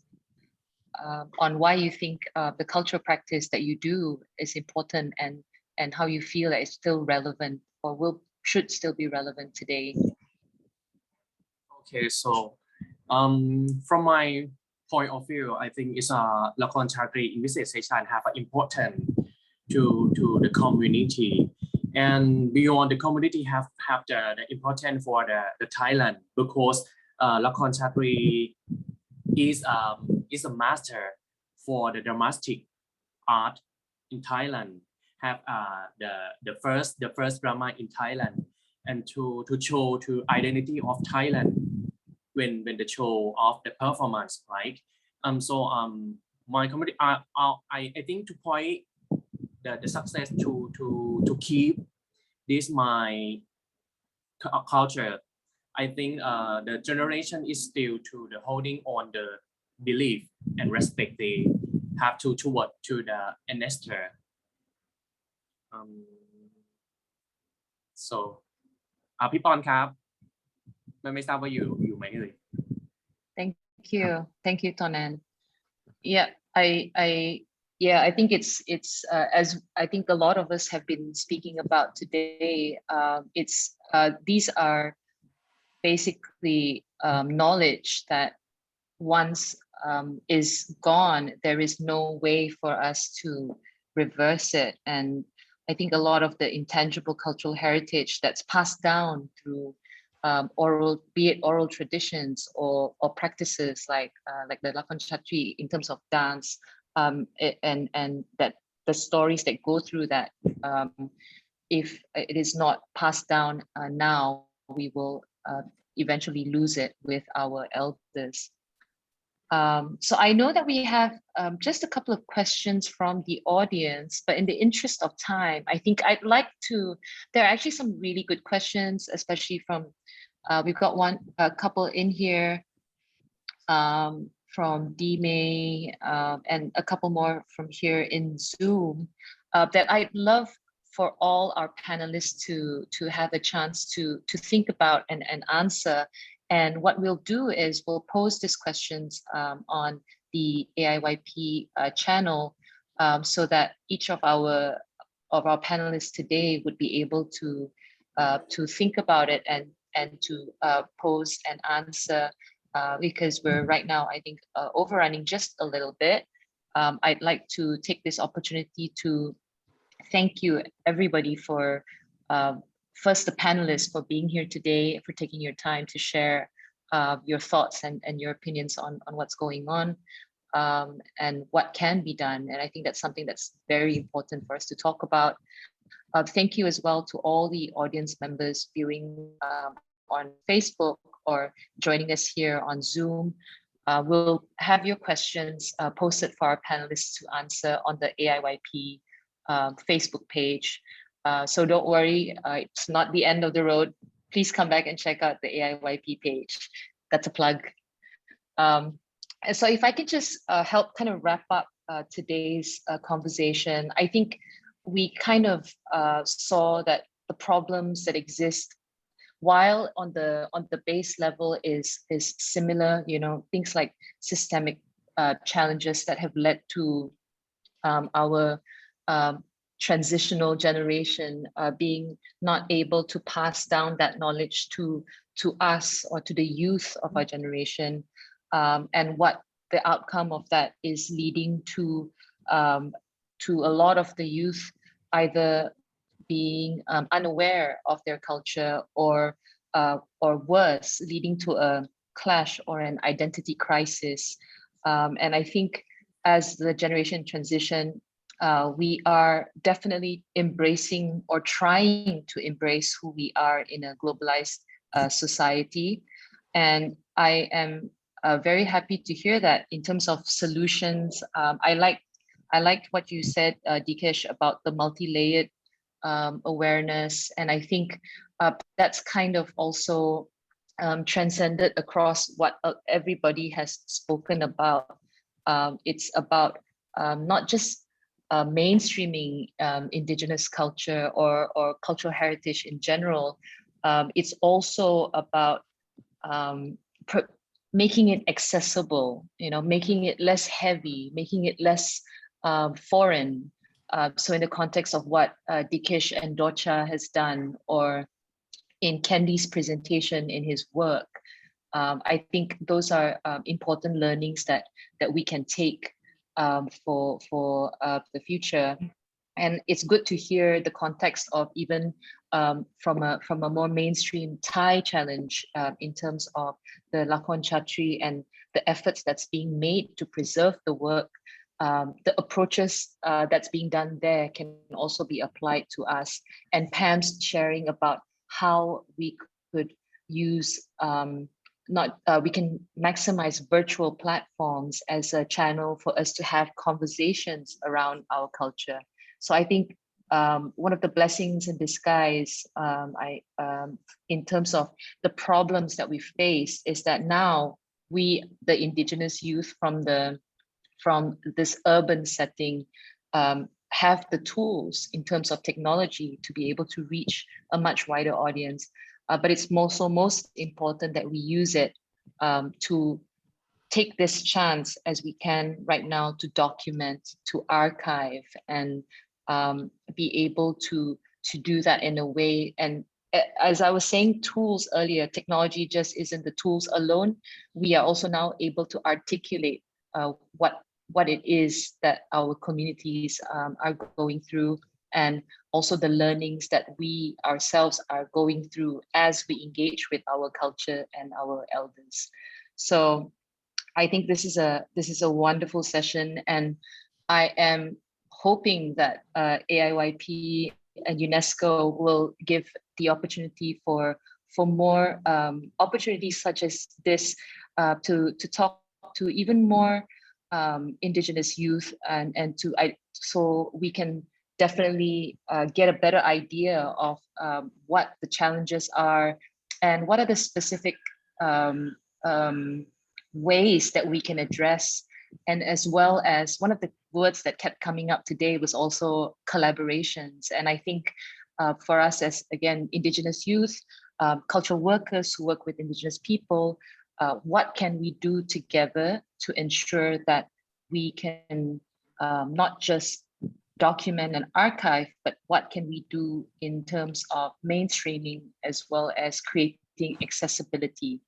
on why you think the cultural practice that you do is important, and how you feel that it's still relevant or should still be relevant today. Okay, so from my point of view, I think it's Lakhon Chhatri in this session have an important to the community, and beyond the community have the important for the Thailand, because Lakhon Chhatri is a master for the dramatic art in Thailand, have the first drama in Thailand, and to show to identity of Thailand when the show of the performance, right? My community, I think to point the success to keep this my culture. I think the generation is still to the holding on the belief and respect they have toward to the ancestor. So พี่ปอนครับไม่ทราบว่าอยู่ไหมเอ่ย Thank you, Ton En. Yeah, I think it's as I think a lot of us have been speaking about today. These are basically knowledge that once is gone, there is no way for us to reverse it. And I think a lot of the intangible cultural heritage that's passed down through be it oral traditions or practices like the Lakon Chatri in terms of dance, and that the stories that go through that, if it is not passed down now, we will eventually lose it with our elders. So I know that we have just a couple of questions from the audience, but in the interest of time, I think I'd like to, there are actually some really good questions, especially from, we've got a couple in here from D-May and a couple more from here in Zoom that I'd love for all our panelists to have a chance to think about and answer. And what we'll do is we'll pose these questions on the AIYP channel so that each of our panelists today would be able to think about it and to pose and answer, because we're right now, I think, overrunning just a little bit. I'd like to take this opportunity to thank you everybody for first the panelists for being here today, for taking your time to share your thoughts and your opinions on what's going on and what can be done. And I think that's something that's very important for us to talk about. Thank you as well to all the audience members viewing on Facebook or joining us here on Zoom. We'll have your questions posted for our panelists to answer on the AIYP Facebook page. So don't worry, it's not the end of the road. Please come back and check out the AIYP page. That's a plug. And so if I could just help kind of wrap up today's conversation, I think we kind of saw that the problems that exist, while on the base level is similar, you know, things like systemic challenges that have led to our transitional generation being not able to pass down that knowledge to us or to the youth of our generation, and what the outcome of that is leading to a lot of the youth either being unaware of their culture or worse, leading to a clash or an identity crisis. And I think as the generation transition, we are definitely embracing or trying to embrace who we are in a globalized society. And I am very happy to hear that in terms of solutions. I liked what you said, Dikesh, about the multi-layered awareness. And I think that's kind of also transcended across what everybody has spoken about. It's about not just mainstreaming Indigenous culture or cultural heritage in general. It's also about making it accessible, you know, making it less heavy, making it less foreign. So in the context of what Dikesh and Docha has done, or in Candy's presentation in his work, I think those are important learnings that we can take for the future. And it's good to hear the context of even from a more mainstream Thai challenge in terms of the Lakon Chatri and the efforts that's being made to preserve the work. The approaches that's being done there can also be applied to us. And Pam's sharing about how we could use we can maximize virtual platforms as a channel for us to have conversations around our culture. So I think one of the blessings in disguise, in terms of the problems that we face, is that now we, the Indigenous youth from this urban setting, have the tools in terms of technology to be able to reach a much wider audience. But it's also most important that we use it to take this chance as we can right now to document, to archive, and be able to do that in a way. And as I was saying, tools earlier, technology just isn't the tools alone. We are also now able to articulate what it is that our communities are going through, and also the learnings that we ourselves are going through as we engage with our culture and our elders. So I think this is a wonderful session, and I am hoping that AIYP and UNESCO will give the opportunity for more opportunities such as this to talk to even more Indigenous youth, and so we can definitely get a better idea of what the challenges are and what are the specific ways that we can address. And as well as one of the words that kept coming up today was also collaborations. And I think for us as, again, Indigenous youth, cultural workers who work with Indigenous people, what can we do together to ensure that we can not just document and archive, but what can we do in terms of mainstreaming as well as creating accessibility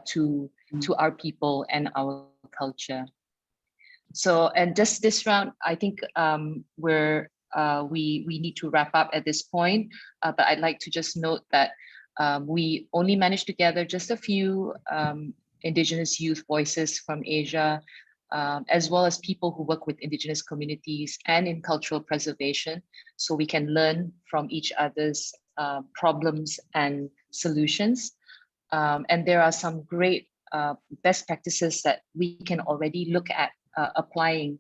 to our people and our culture. So, and just this round, I think we need to wrap up at this point, but I'd like to just note that we only managed to gather just a few Indigenous youth voices from Asia, as well as people who work with Indigenous communities and in cultural preservation, so we can learn from each other's problems and solutions. And there are some great best practices that we can already look at applying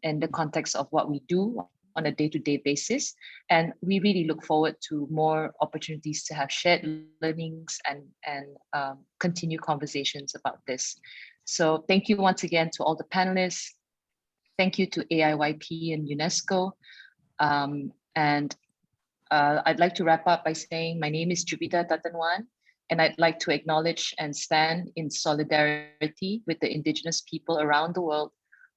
in the context of what we do on a day-to-day basis. And we really look forward to more opportunities to have shared learnings and continue conversations about this. So thank you once again to all the panelists. Thank you to AIYP and UNESCO. And I'd like to wrap up by saying my name is Jupiter Tatanwan, and I'd like to acknowledge and stand in solidarity with the Indigenous people around the world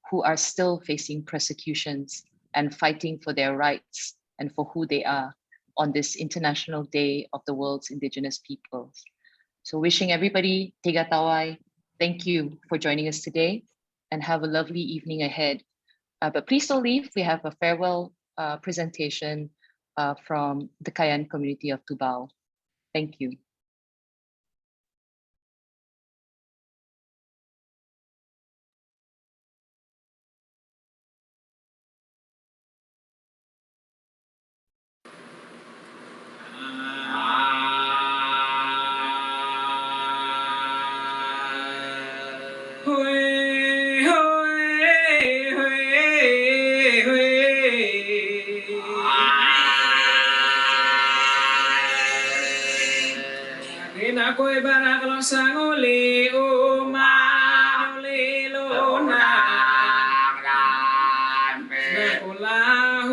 who are still facing persecutions and fighting for their rights and for who they are on this International Day of the World's Indigenous Peoples. So wishing everybody Tega Tawai. Thank you for joining us today, and have a lovely evening ahead. But please don't leave. We have a farewell presentation from the Kayan community of Tubao. Thank you. Koy barak lo sanguli umanuli luna Nakula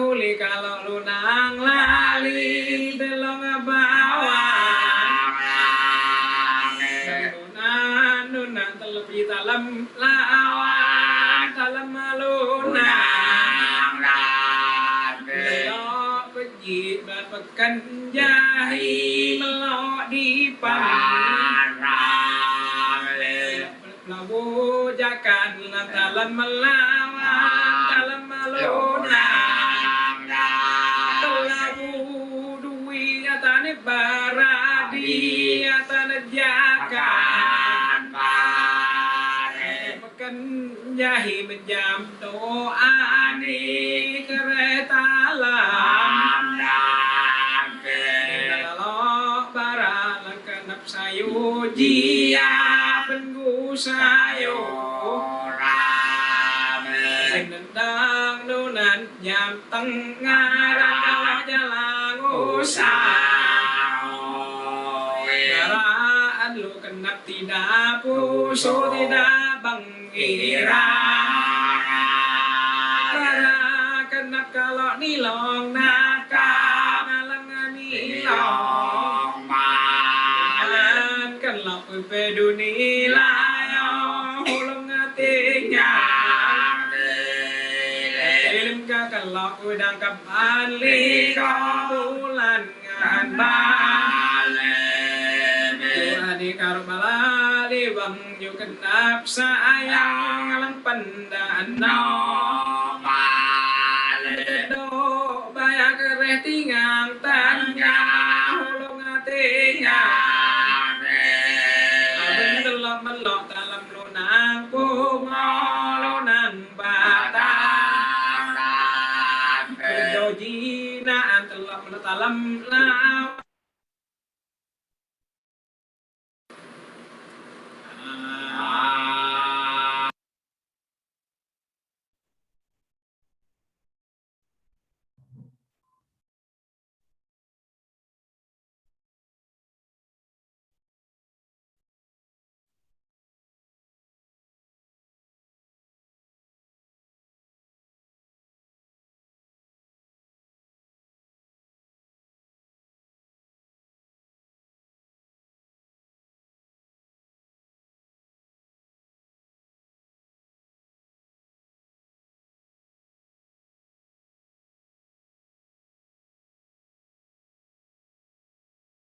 huli kalau lunang lali belong bawang Lunan lunan terlebih dalam lawan dalam lunang Belok pergi berpekan jahi melok di Jakan dalam melawan dalam melunang Telabu duwi atane baradi atane jakan Makan jahi menjam doa ni kereta lam Kalau barang kenap sayu jia pengu sayu Nendang nunan nyam tengah rada jalan usah Garaan lu kenap tidak pusu tidak bangirang Kenap kalau nilong nakam alang nilong Man kalau peduni layo hulung tinggal Kalau udang kembali kau bulan ngan balik Tuhan karmalali bang yu kenap sayang alang pandaan no balik Do lo melok dalam lunang pungolonan batang Dojina antelok dalam lawan